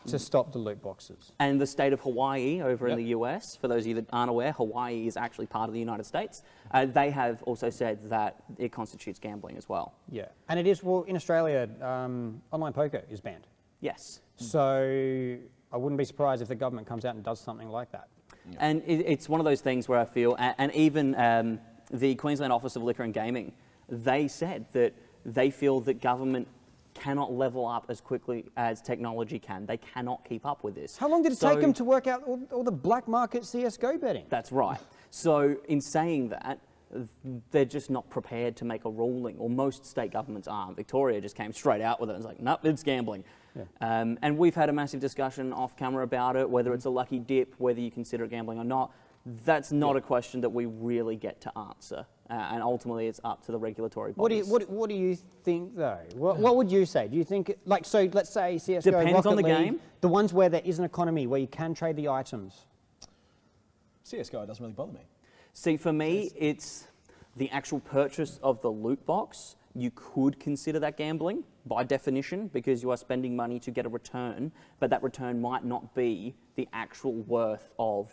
to stop the loot boxes. And the state of Hawaii over in the US, for those of you that aren't aware, Hawaii is actually part of the United States. They have also said that it constitutes gambling as well. Yeah, and it is, well, in Australia, online poker is banned. Yes. So I wouldn't be surprised if the government comes out and does something like that. And it's one of those things where I feel, and even the Queensland Office of Liquor and Gaming, they said that they feel that government cannot level up as quickly as technology can. They cannot keep up with this. How long did it take them to work out all the black market CSGO betting? That's right. So in saying that, they're just not prepared to make a ruling, or most state governments aren't. Victoria just came straight out with it and was like, nope, it's gambling. Yeah. And we've had a massive discussion off camera about it, whether it's a lucky dip, whether you consider it gambling or not. That's not a question that we really get to answer. And ultimately, it's up to the regulatory bodies. What do you think, though? What would you say? Do you think, like, so let's say CSGO, Depends Rocket on the League, game. the ones where there is an economy, where you can trade the items. CSGO doesn't really bother me. See, for me, it's the actual purchase of the loot box. You could consider that gambling by definition because you are spending money to get a return, but that return might not be the actual worth of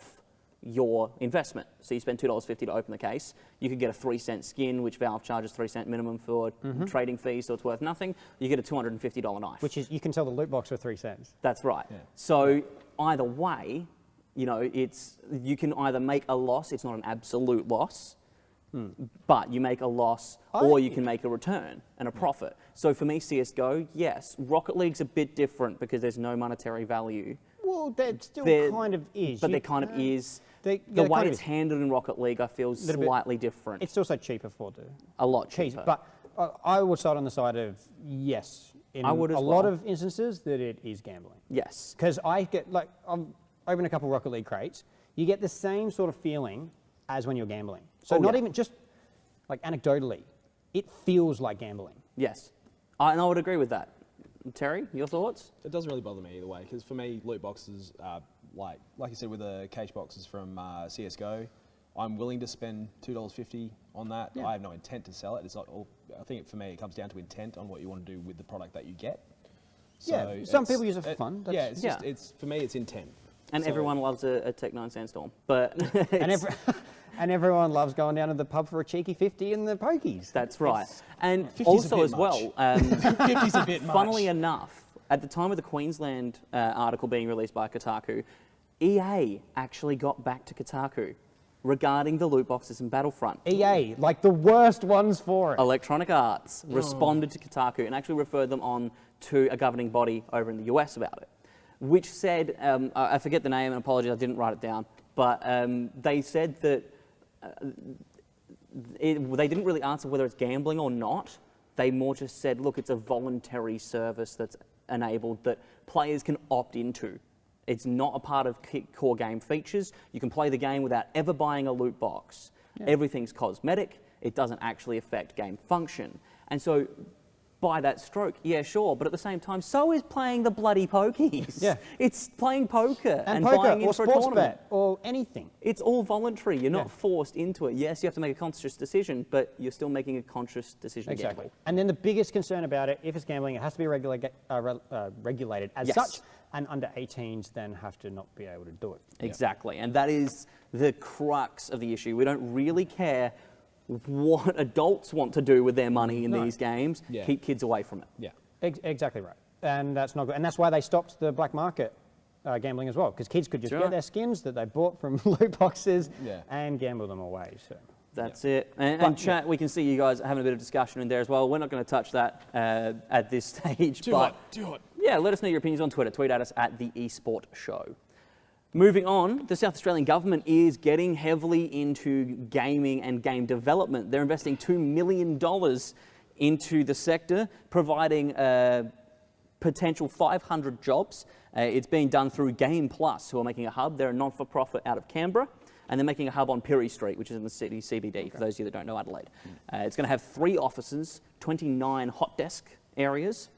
your investment. So you spend $2.50 to open the case. You could get a 3-cent skin, which Valve charges 3-cent minimum for trading fees, so it's worth nothing. You get a $250 knife. Which is, you can sell the loot box for 3 cents. That's right. Yeah. So either way, you know, you can either make a loss. It's not an absolute loss, but you make a loss, or you can make a return and a profit. So for me, CSGO, yes. Rocket League's a bit different because there's no monetary value. Well, that still kind of is. But there kind of is. The kind way of it's is. handled in Rocket League, I feel slightly different. It's also cheaper for the a lot cheese. cheaper. But I would side on the side of yes. In I would as a lot well. of instances that it is gambling. Yes. Because I get, like, I've opened a couple Rocket League crates. You get the same sort of feeling as when you're gambling. So Oh, not yeah. even just like anecdotally, it feels like gambling. Yes, and I would agree with that. Terry, your thoughts? It doesn't really bother me either way, because for me, loot boxes, like you said with the cage boxes from CS:GO, I'm willing to spend $2.50 on that. Yeah. I have no intent to sell it. It's not all, I think for me, it comes down to intent on what you want to do with the product that you get. Yeah, some people use it for fun. Yeah, That's- it's just, it's for me, it's intent. And So- everyone loves a Tech 9 Sandstorm, but And, it's- and everyone loves going down to the pub for a cheeky 50 in the pokies. that's right. And 50's a also bit as well, 50's a bit much. funnily enough, at the time of the Queensland article being released by Kotaku, EA actually got back to Kotaku regarding the loot boxes in Battlefront. EA, like the worst ones for it. Electronic Arts responded to Kotaku and actually referred them on to a governing body over in the US about it, which said, I forget the name and apologies, I didn't write it down, but they said that they didn't really answer whether it's gambling or not. They more just said, look, it's a voluntary service that's enabled that players can opt into. It's not a part of core game features. You can play the game without ever buying a loot box. Everything's cosmetic. It doesn't actually affect game function. And so by that stroke, yeah, sure, but at the same time, so is playing the bloody pokies. Yeah. It's playing poker and poker buying in or for a sports tournament. bet or anything. It's all voluntary. You're not Yeah. forced into it. Yes, you have to make a conscious decision, but you're still making a conscious decision to Exactly. gamble. And then the biggest concern about it, if it's gambling, it has to be regulated as Yes. such, and under 18s then have to not be able to do it. Exactly, and that is the crux of the issue. We don't really care what adults want to do with their money in No. these games. Yeah. Keep kids away from it. Yeah. Exactly right. And that's not good. And that's why they stopped the black market gambling as well, because kids could just Sure. get their skins that they bought from loot boxes Yeah. and gamble them away. So. That's it. And But, chat, we can see you guys having a bit of discussion in there as well. We're not going to touch that at this stage. Too but hot, too hot. Yeah, let us know your opinions on Twitter. Tweet at us at the eSport Show. Moving on, the South Australian government is getting heavily into gaming and game development. They're investing $2 million into the sector, providing potential 500 jobs. It's being done through Game Plus, who are making a hub. They're a non-for-profit out of Canberra, and they're making a hub on Pirie Street, which is in the city CBD, for those of you that don't know Adelaide. It's going to have 3 offices, 29 hot desk areas,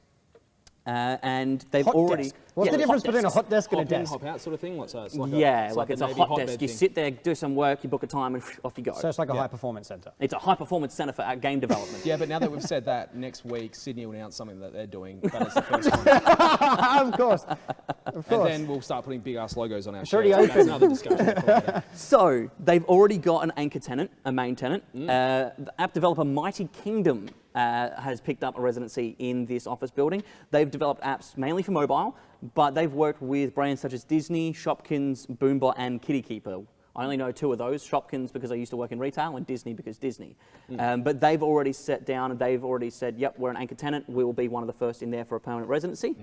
and they've Hot already... desk. What's Yeah, the difference hot between a desks. hot desk and a Hop in, desk? hop out sort of thing. Like, so it's like Yeah, a, like it's the a Navy hot hotbed desk. You thing. sit there, do some work, you book a time, and off you go. So it's like a Yeah. high performance center. It's a high performance centre for game development. Yeah, but now that we've said that, next week Sydney will announce something that they're doing. That is the first one. Of course. Of And course. then we'll start putting big ass logos on our It's shirts. already That's open. another discussion. for later. So they've already got an anchor tenant, a main tenant. The app developer Mighty Kingdom has picked up a residency in this office building. They've developed apps mainly for mobile, but they've worked with brands such as Disney, Shopkins, Boombot, and Kitty Keeper. I only know 2 of those, Shopkins because I used to work in retail, and Disney because Disney. But they've already sat down and they've already said, yep, we're an anchor tenant. We will be one of the first in there for a permanent residency.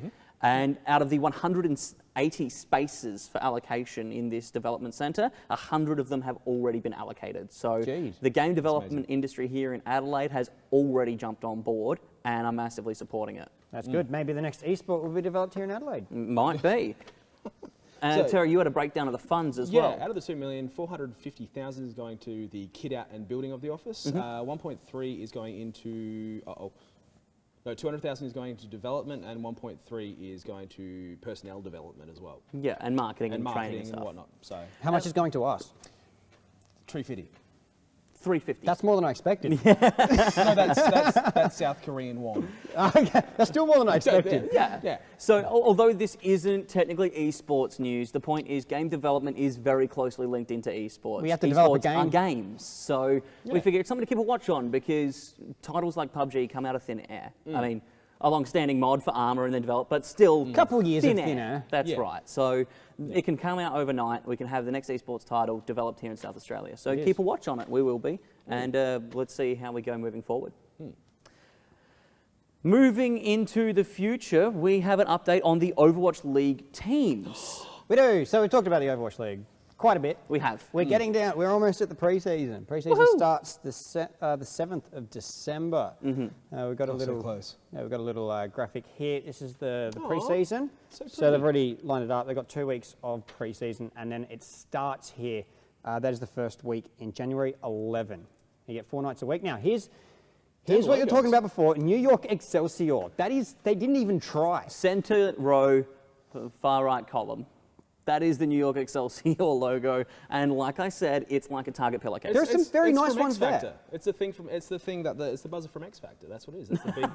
And out of the 180 spaces for allocation in this development centre, 100 of them have already been allocated. So Jeez. the game development industry here in Adelaide has already jumped on board and are massively supporting it. That's good. Maybe the next esport will be developed here in Adelaide. Might be. So- Terry, you had a breakdown of the funds as Yeah, well. out of the 2 million, 450,000 is going to the kit out and building of the office. 1.3 is going into, no, 200,000 is going into development, and 1.3 is going to personnel development as well, Yeah, and marketing and and, training marketing and and stuff. whatnot. So, How much is going to us? tree fitting. 350. That's more than I expected. No, that's South Korean won. Okay, that's still more than I expected. Yeah. Yeah. So although this isn't technically esports news, the point is game development is very closely linked into esports. We have to develop a Esports are game. games. So we figure it's something to keep a watch on because titles like PUBG come out of thin air. I mean, a long-standing mod for Armour and then develop, but still Couple years of thin air. That's Yeah. right. So it can come out overnight. We can have the next esports title developed here in South Australia. So It keep is. a watch on it. We will be. And let's see how we go moving forward. Moving into the future, we have an update on the Overwatch League teams. We do. So we talked about the Overwatch League quite a bit. We have. We're getting down. We're almost at the preseason. Preseason Woohoo! starts the 7th of December. We've got a Oh, so little close. Yeah, we've got a little graphic here. This is the preseason. so So pretty. they've already lined it up. They've got 2 weeks of preseason, and then it starts here. That is the first week in January 11. You get 4 nights a week. Now, here's what you're talking about before. New York Excelsior. They didn't even try. Center row, far right column. That is the New York Excelsior logo, and like I said, it's like a Target pillowcase. There's some very nice from ones X Factor. there. It's the thing it's the buzzer from X Factor. That's what it is. It's the big,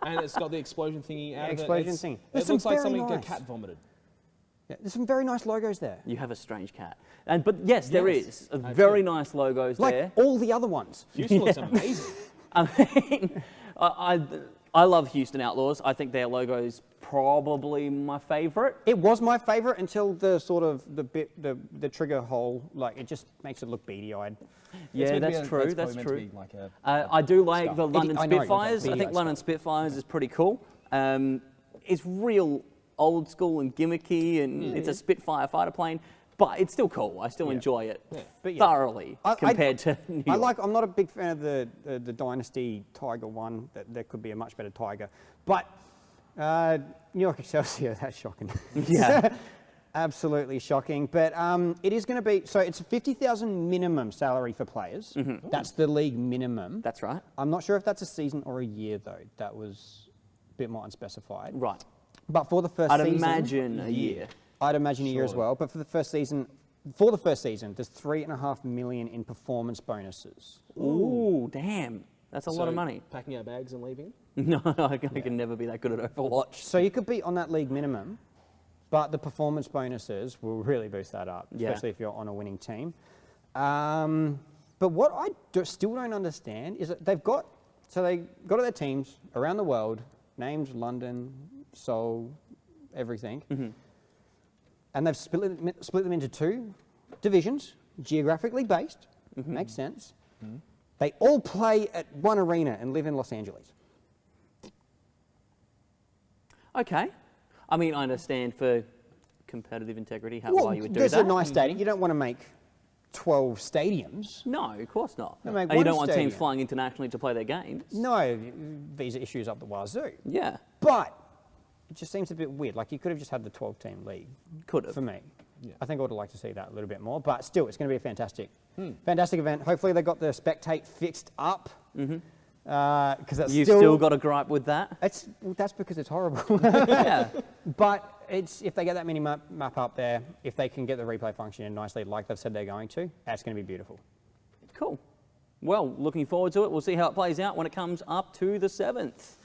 and it's got the explosion thingy out of it. Explosion thing. It looks like something a cat vomited. Yeah, there's some very nice logos there. You have a strange cat, but yes, there is very nice logos Like there. all the other ones. Houston looks amazing. I mean, I love Houston Outlaws. I think their logo is probably my favorite. It was my favorite until the sort of the trigger hole, like it just makes it look beady-eyed. Yeah, that's true. That's probably true. meant to be like a I do like the London I know, Spitfires. I beady-eyed think London Spitfires is pretty cool. It's real old school and gimmicky, and it's a Spitfire fighter plane, but it's still cool. I still enjoy it But yeah. thoroughly compared to New York. I'm not a big fan of the Dynasty Tiger one. There could be a much better Tiger, but New York Excelsior, that's shocking. Yeah. Absolutely shocking. But it is going to be, so it's a 50,000 minimum salary for players. That's the league minimum. That's right. I'm not sure if that's a season or a year though. That was a bit more unspecified. Right. But for the first I'd season, imagine a year. I'd imagine a year as well. But for the first season, there's $3.5 million in performance bonuses. Ooh, damn. That's a lot of money. Packing our bags and leaving. No, I can never be that good at Overwatch. So you could be on that league minimum, but the performance bonuses will really boost that up, especially if you're on a winning team. But what I still don't understand is that they got their teams around the world, named London, Seoul, everything, and they've split them into 2 divisions, geographically based. Makes sense. They all play at one arena and live in Los Angeles. Okay. I mean, I understand for competitive integrity why you would do that. There's a nice stadium. You don't want to make 12 stadiums. No, of course not. They make And you one don't want stadium. teams flying internationally to play their games. No, visa issues up the wazoo. Yeah, But it just seems a bit weird. Like you could have just had the 12-team league. could have. For me. I think I would have liked to see that a little bit more. But still, it's going to be a fantastic event. Hopefully they got the spectate fixed up. Because that's You've still got a gripe with that? That's because it's horrible. Yeah. But if they get that mini map up there, if they can get the replay function in nicely like they've said they're going to, that's going to be beautiful. Cool. Well, looking forward to it. We'll see how it plays out when it comes up to the 7th.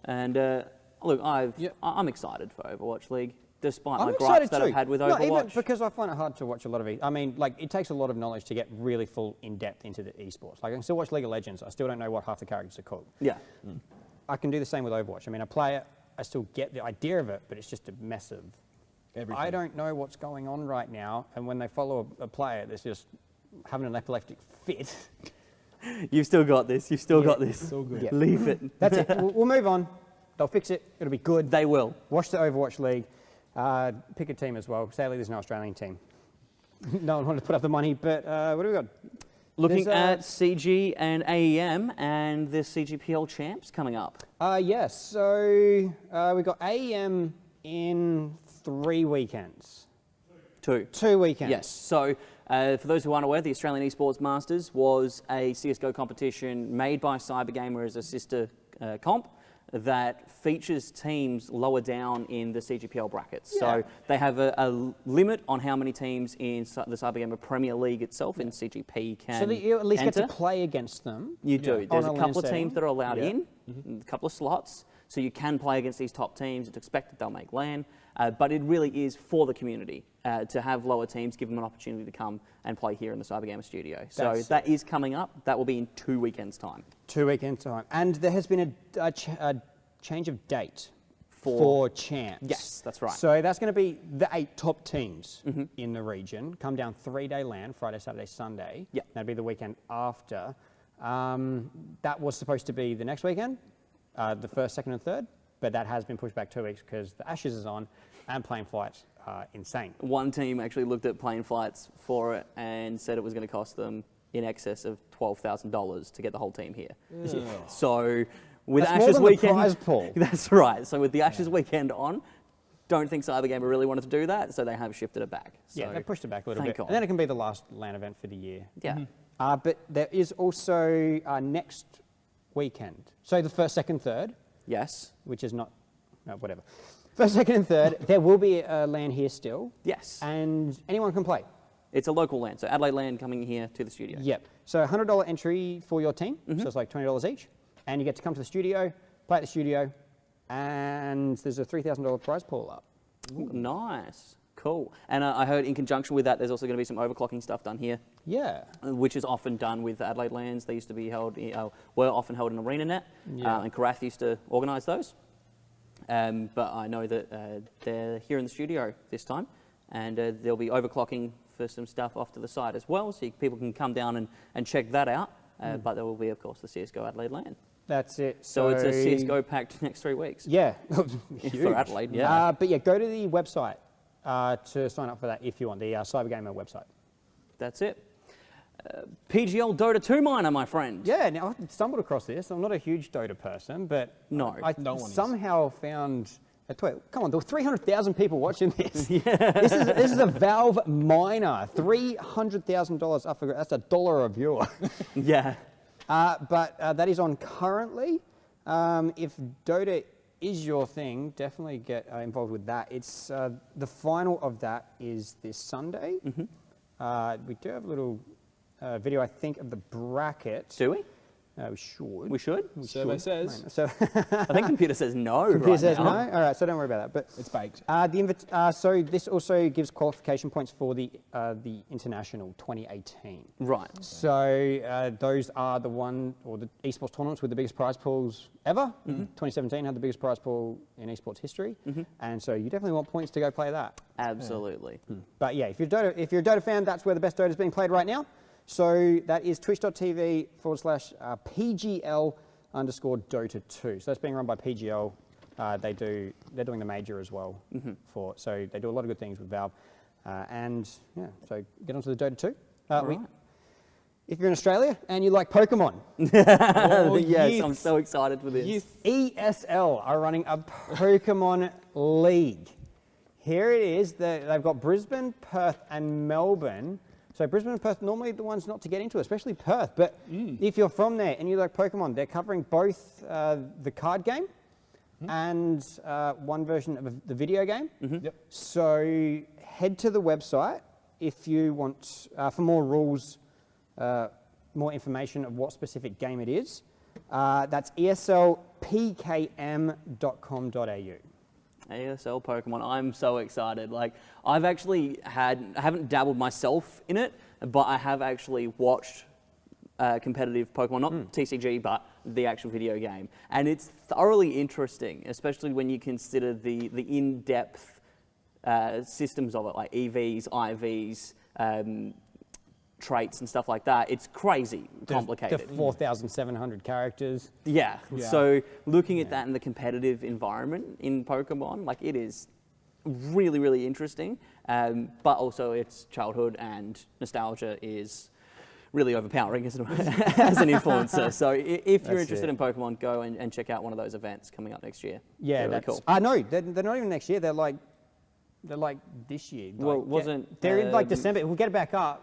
And look, I'm excited for Overwatch League, despite my gripes that I've had with Overwatch. Even because I find it hard to watch a lot of it. I mean, like, it takes a lot of knowledge to get really full in-depth into the esports. Like, I can still watch League of Legends. I still don't know what half the characters are called. Yeah. I can do the same with Overwatch. I mean, I play it, I still get the idea of it, but it's just a mess of everything. I don't know what's going on right now, and when they follow a player that's just having an epileptic fit. You've still got this. You've still got this. It's all good. Yeah. Leave it. That's it. We'll move on. They'll fix it. It'll be good. They will. Watch the Overwatch League. Pick a team as well. Sadly, there's no Australian team. No one wanted to put up the money, but what do we got? Looking at CG and AEM and the CGPL champs coming up. Yes. So we've got AEM in 3 weekends. 2. 2 weekends. Yes. So for those who aren't aware, the Australian Esports Masters was a CSGO competition made by Cybergamer as a sister comp that features teams lower down in the CGPL brackets. Yeah. So they have a limit on how many teams in the Cybergamer Premier League itself in CGP can So that you at least enter. get to play against them. You do. There's On a a couple of LAN teams that are allowed setting. in, a couple of slots, so you can play against these top teams. It's expected they'll make LAN, but it really is for the community to have lower teams, give them an opportunity to come and play here in the Cybergamer studio. So that is coming up. That will be in 2 weekends' time. 2 weekends' time. And there has been a change of date for champs. Yes, that's right. So that's going to be the 8 top teams in the region. Come down 3-day LAN, Friday, Saturday, Sunday. Yep. That'll be the weekend after. That was supposed to be the next weekend, the 1st, 2nd and 3rd, but that has been pushed back 2 weeks because the Ashes is on and plane flights are insane. One team actually looked at plane flights for it and said it was going to cost them in excess of $12,000 to get the whole team here. So with That's more Ashes than the weekend, prize pool. That's right. So with the Ashes weekend on, don't think Cybergamer really wanted to do that, so they have shifted it back. So Yeah, they pushed it back a little thank bit. God. And then it can be the last LAN event for the year. Yeah. But there is also next weekend. So the first, second, third, Yes. which is not, no, whatever. First, second, and third, there will be a LAN here still. Yes. And anyone can play. It's a local LAN, so Adelaide LAN coming here to the studio. Yep. So $100 entry for your team. So it's like $20 each. And you get to come to the studio, play at the studio, and there's a $3,000 prize pool up. Ooh, nice. Cool. And I heard in conjunction with that, there's also going to be some overclocking stuff done here, Yeah. which is often done with Adelaide LANs. They used to be held, were often held in ArenaNet, and Karath used to organise those. But I know that they're here in the studio this time, and there'll be overclocking for some stuff off to the side as well, so people can come down and check that out. But there will be, of course, the CSGO Adelaide LAN. That's it. So it's a CSGO packed next 3 weeks. Yeah. For Adelaide, yeah. But yeah, go to the website to sign up for that if you want, the Cybergamer website. That's it. PGL Dota 2 miner, my friend. Yeah, now I stumbled across this. I'm not a huge Dota person, but No, I no one is. somehow found. Come on, there were 300,000 people watching this. This is a Valve miner, $300,000. I forgot that's $1 a viewer. Yeah. But that is on currently. If Dota is your thing, definitely get involved with that. It's the final of that is this Sunday. We do have a little video, I think, of the bracket. Do we? We should. We should? Survey says So I think computer says no computer right says now. no. All right, so don't worry about that. But it's baked. so this also gives qualification points for the International 2018. Right. So those are the the esports tournaments with the biggest prize pools ever. 2017 had the biggest prize pool in esports history, and so you definitely want points to go play that. Absolutely. But yeah, if you're a Dota fan, that's where the best Dota is being played right now. So that is twitch.tv/PGL_Dota 2. So that's being run by PGL. They're doing the major as well. So they do a lot of good things with Valve. And yeah, so get onto the Dota 2. Right. If you're in Australia and you like Pokemon, Yes, I'm so excited for this. ESL are running a Pokemon League. Here it is. They've got Brisbane, Perth, and Melbourne. So Brisbane and Perth, normally the ones not to get into, especially Perth. But if you're from there and you like Pokemon, they're covering both the card game and one version of the video game. Yep. So head to the website if you want for more rules, more information of what specific game it is. That's eslpkm.com.au. ASL Pokemon, I'm so excited. Like, I haven't dabbled myself in it, but I have actually watched competitive Pokemon, not TCG, but the actual video game. And it's thoroughly interesting, especially when you consider the in-depth systems of it, like EVs, IVs, traits and stuff like that. It's crazy complicated. The 4,700 characters. Yeah. Yeah. So looking at that in the competitive environment in Pokemon, like, it is really, really interesting. But also its childhood and nostalgia is really overpowering as an influencer. So if you're interested in Pokemon, go and check out one of those events coming up next year. Yeah, They're really cool. No, they're not even next year. They're like this year. Well, they're in like December. We'll get it back up.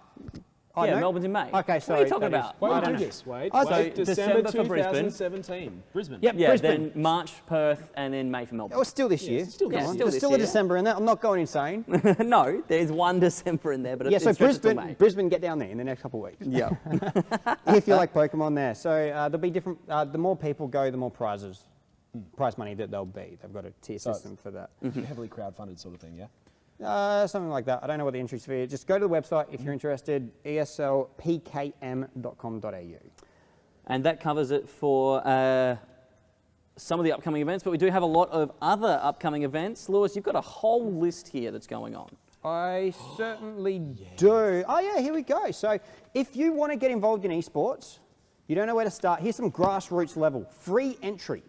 Oh, Yeah, no? Melbourne's in May. Okay, What sorry. are you talking that is- about? Wait, I we don't do know. this. Wait, Oh, so wait. December December for Brisbane. 2017. Brisbane. Yep, Yeah, Brisbane. then March, Perth, and then May for Melbourne. Oh, still this year. it's still Come this on. year. Still There's this still a year. December in there. I'm not going insane. No, there's one December in there, but Yeah, it so stretches till May. Brisbane, get down there in the next couple of weeks. Yeah. If you like Pokemon there. So there'll be different, the more people go, the more prize money that there'll be. They've got a tier system for that. Heavily crowdfunded sort of thing, yeah? Something like that. I don't know what the entry's for. Just go to the website if you're interested, eslpkm.com.au. And that covers it for some of the upcoming events, but we do have a lot of other upcoming events. Lewis, you've got a whole list here that's going on. I certainly do. Oh yeah, here we go. So if you want to get involved in esports, you don't know where to start, here's some grassroots level, free entry.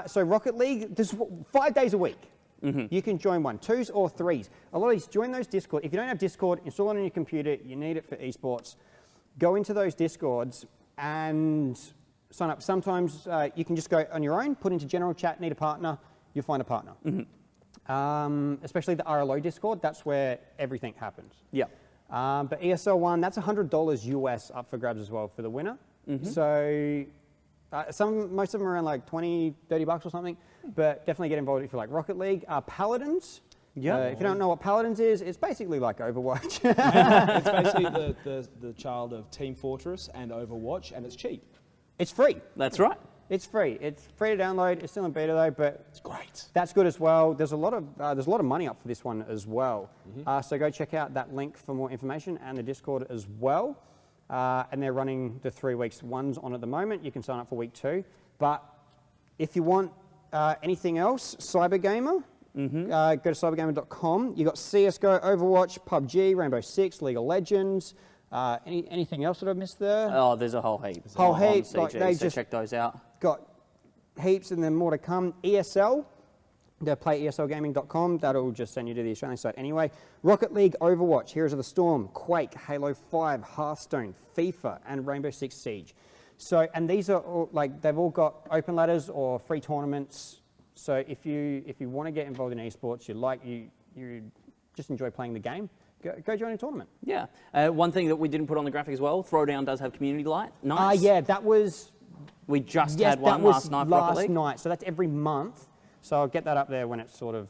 So Rocket League, this is 5 days a week. You can join 1, 2s or 3s. A lot of these, join those Discord. If you don't have Discord, install it on your computer. You need it for esports. Go into those Discords and sign up. Sometimes you can just go on your own, put into general chat, need a partner, you'll find a partner. Especially the RLO Discord, that's where everything happens. Yeah. But ESL one, that's $100 US up for grabs as well for the winner. So most of them are around like 20, 30 bucks or something, but definitely get involved if you like Rocket League. Paladins. Yeah. If you don't know what Paladins is, it's basically like Overwatch. It's basically the child of Team Fortress and Overwatch, and it's cheap. It's free. That's right. It's free. It's free to download. It's still in beta though, but It's great. that's good as well. There's a lot of money up for this one as well. So go check out that link for more information and the Discord as well. And they're running the 3 weeks. One's on at the moment. You can sign up for week 2. But if you want anything else, Cybergamer, go to cybergamer.com. You got CS:GO, Overwatch, PUBG, Rainbow Six, League of Legends. Anything else that I've missed there? Oh, there's a whole heap. Whole on heap, CG, like, they so just- check those out. Got heaps and then more to come. ESL, the playeslgaming.com, that'll just send you to the Australian site anyway. Rocket League, Overwatch, Heroes of the Storm, Quake, Halo 5, Hearthstone, FIFA, and Rainbow Six Siege. So, and these are all, like, they've all got open ladders or free tournaments. So if you want to get involved in esports, you just enjoy playing the game, go join a tournament. Yeah. One thing that we didn't put on the graphic as well, Throwdown does have community nights. Yeah, that was... We just Yes, had one that was last night for Rocket last League. night. So that's every month. So I'll get that up there when it's sort of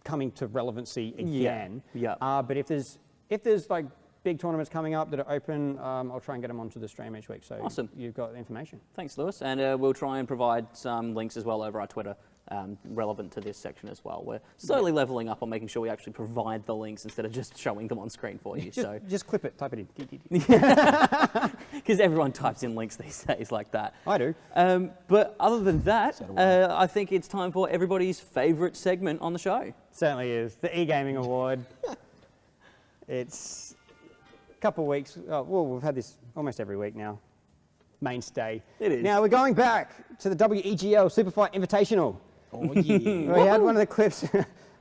coming to relevancy again. Yeah. But if there's like big tournaments coming up that are open, I'll try and get them onto the stream each week. So Awesome. you've got the information. Thanks, Lewis. And we'll try and provide some links as well over our Twitter relevant to this section as well. We're slowly leveling up on making sure we actually provide the links instead of just showing them on screen for you. Just clip it, type it in. Because everyone types in links these days like that. I do. But other than that, So do I. I think it's time for everybody's favourite segment on the show. Certainly is. The e-gaming award. It's a couple of weeks. Oh, well, we've had this almost every week now. Mainstay. It is. Now we're going back to the WEGL Superfight Invitational. Oh, yeah. We had one of the clips.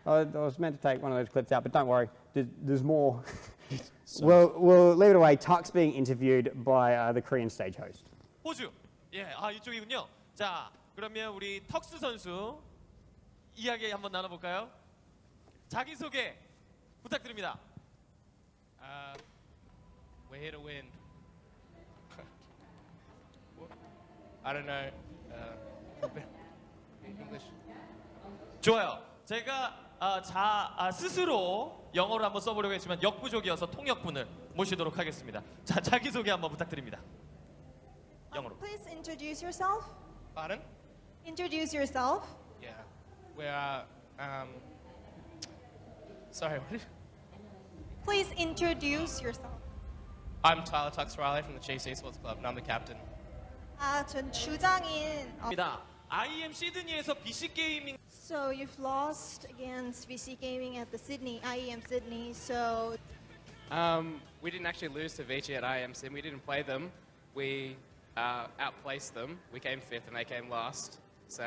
I was meant to take one of those clips out, but don't worry, there's more. We'll leave it away. Tuck's being interviewed by the Korean stage host. 호주. 예, 이쪽이군요. 자, 그러면 우리 턱스 선수 이야기 한번 나눠볼까요? 자기 소개 부탁드립니다. We're here to win. I don't know. English. 좋아요. 제가 스스로 영어로 한번 써보려고 했지만 역부족이어서 통역분을 모시도록 하겠습니다. 자, 자기 소개 한번 부탁드립니다. 영어로. Please introduce yourself. Pardon? Introduce yourself. Yeah. We're sorry. What? Please introduce yourself. I'm Tyler Tux Riley from the Chiefs Esports Club, and I'm the captain. 전 주장인. 입니다. IEM 시드니에서 BC 게이밍 So you've lost against VC Gaming at the IEM Sydney. So We didn't actually lose to Vici at IEM Sim. We didn't play them. We outplaced them. We came 5th and they came last. So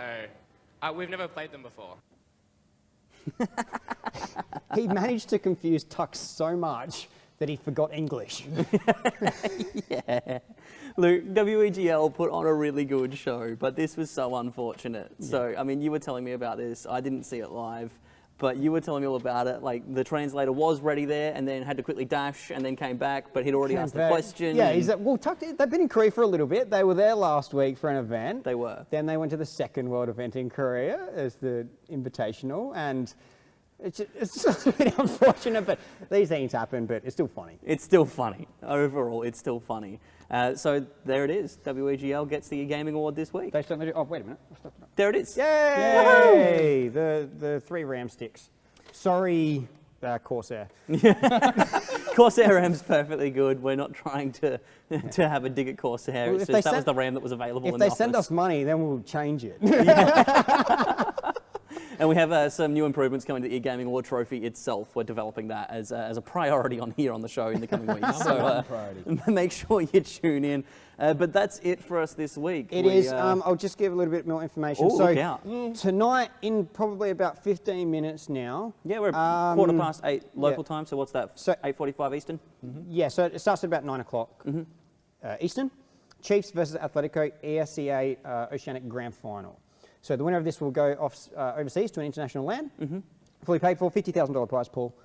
we've never played them before. He managed to confuse Tuck so much that he forgot English. Yeah. Luke, WEGL put on a really good show, but this was so unfortunate. Yeah. So, I mean, you were telling me about this. I didn't see it live, but you were telling me all about it. Like, the translator was ready there and then had to quickly dash and then came back, but he'd already asked the question. Yeah, Tuck, they've been in Korea for a little bit. They were there last week for an event. They were. Then they went to the second world event in Korea as the Invitational, and it's a bit unfortunate, but these things happen, but it's still funny. It's still funny. Overall, it's still funny. So there it is. WEGL gets the gaming award this week. They certainly do. Oh, wait a minute. There it is. Yay! The 3 RAM sticks. Sorry, Corsair. Corsair RAM's perfectly good. We're not trying to have a dig at Corsair. Well, it's just that was the RAM that was available in the office. If they send us money, then we'll change it. And we have some new improvements coming to the e-gaming award trophy itself. We're developing that as a priority on here on the show in the coming weeks. So make sure you tune in. But that's it for us this week. It is. I'll just give a little bit more information. Ooh, look out. Tonight, in probably about 15 minutes now. Yeah, we're 8:15 local time. So what's that? So 8:45 Eastern? Yeah, so it starts at about 9 o'clock Eastern. Chiefs versus Atletico ESCA Oceanic Grand Final. So the winner of this will go off overseas to an international land, fully paid for, $50,000 prize pool.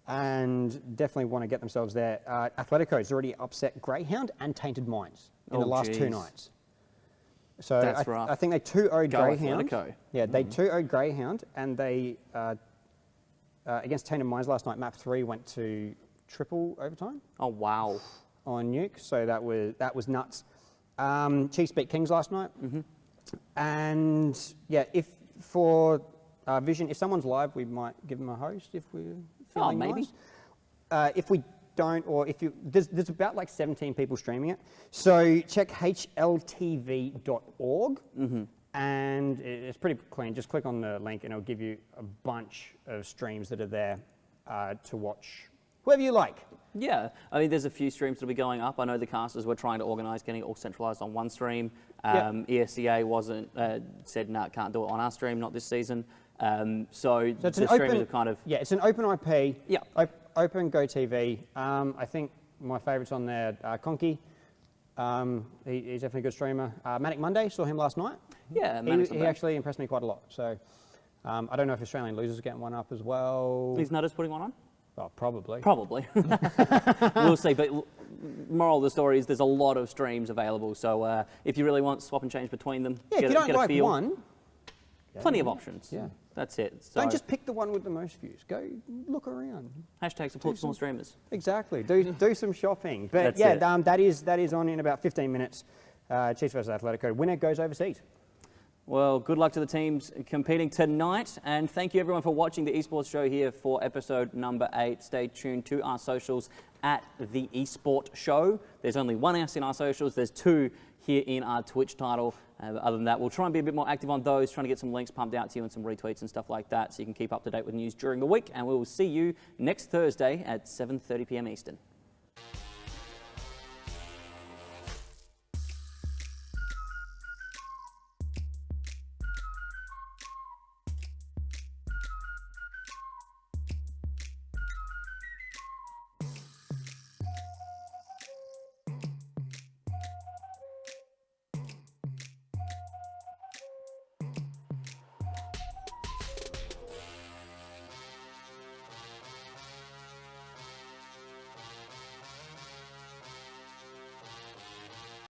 and definitely want to get themselves there. Atletico has already upset Greyhound and Tainted Minds in the last 2 geez. nights. So That's rough. I think they 2-0'd Go Greyhound. Atletico. Yeah, they 2-0'd Greyhound, and they against Tainted Minds last night. Map 3 went to triple overtime Oh, wow. on Nuke, so that was nuts. Chiefs beat Kings last night, and yeah, if for Vision, if someone's live, we might give them a host if we're feeling maybe. nice. If we don't, or if you, there's about like 17 people streaming it. So check hltv.org, and it's pretty clean. Just click on the link, and it'll give you a bunch of streams that are there to watch whoever you like. Yeah, I mean, there's a few streams that'll be going up. I know the casters were trying to organise getting it all centralised on one stream. ESCA wasn't said, no, can't do it on our stream, not this season. So it's the an streamers open, have kind of... yeah, it's an open IP. Yeah. Open GoTV. I think my favourites on there, Conky. He's definitely a good streamer. Manic Monday, saw him last night. Yeah, He actually impressed me quite a lot. So I don't know if Australian Losers are getting one up as well. These Nutters putting one on? Oh, probably. Probably. We'll see. But moral of the story is there's a lot of streams available. So if you really want swap and change between them, Yeah, if you don't like one, plenty of options. Yeah. That's it. So don't just pick the one with the most views. Go look around. hashtag support small streamers. Exactly. Do some shopping. But That's yeah, it. that is on in about 15 minutes. Chiefs versus Atletico. Winner goes overseas. Well, good luck to the teams competing tonight, and thank you everyone for watching the Esports Show here for episode number 8. Stay tuned to our socials at the Esport Show. There's only 1 us in our socials. There's 2 here in our Twitch title. Other than that, we'll try and be a bit more active on those, trying to get some links pumped out to you and some retweets and stuff like that, so you can keep up to date with news during the week. And we will see you next Thursday at 7:30 p.m. Eastern.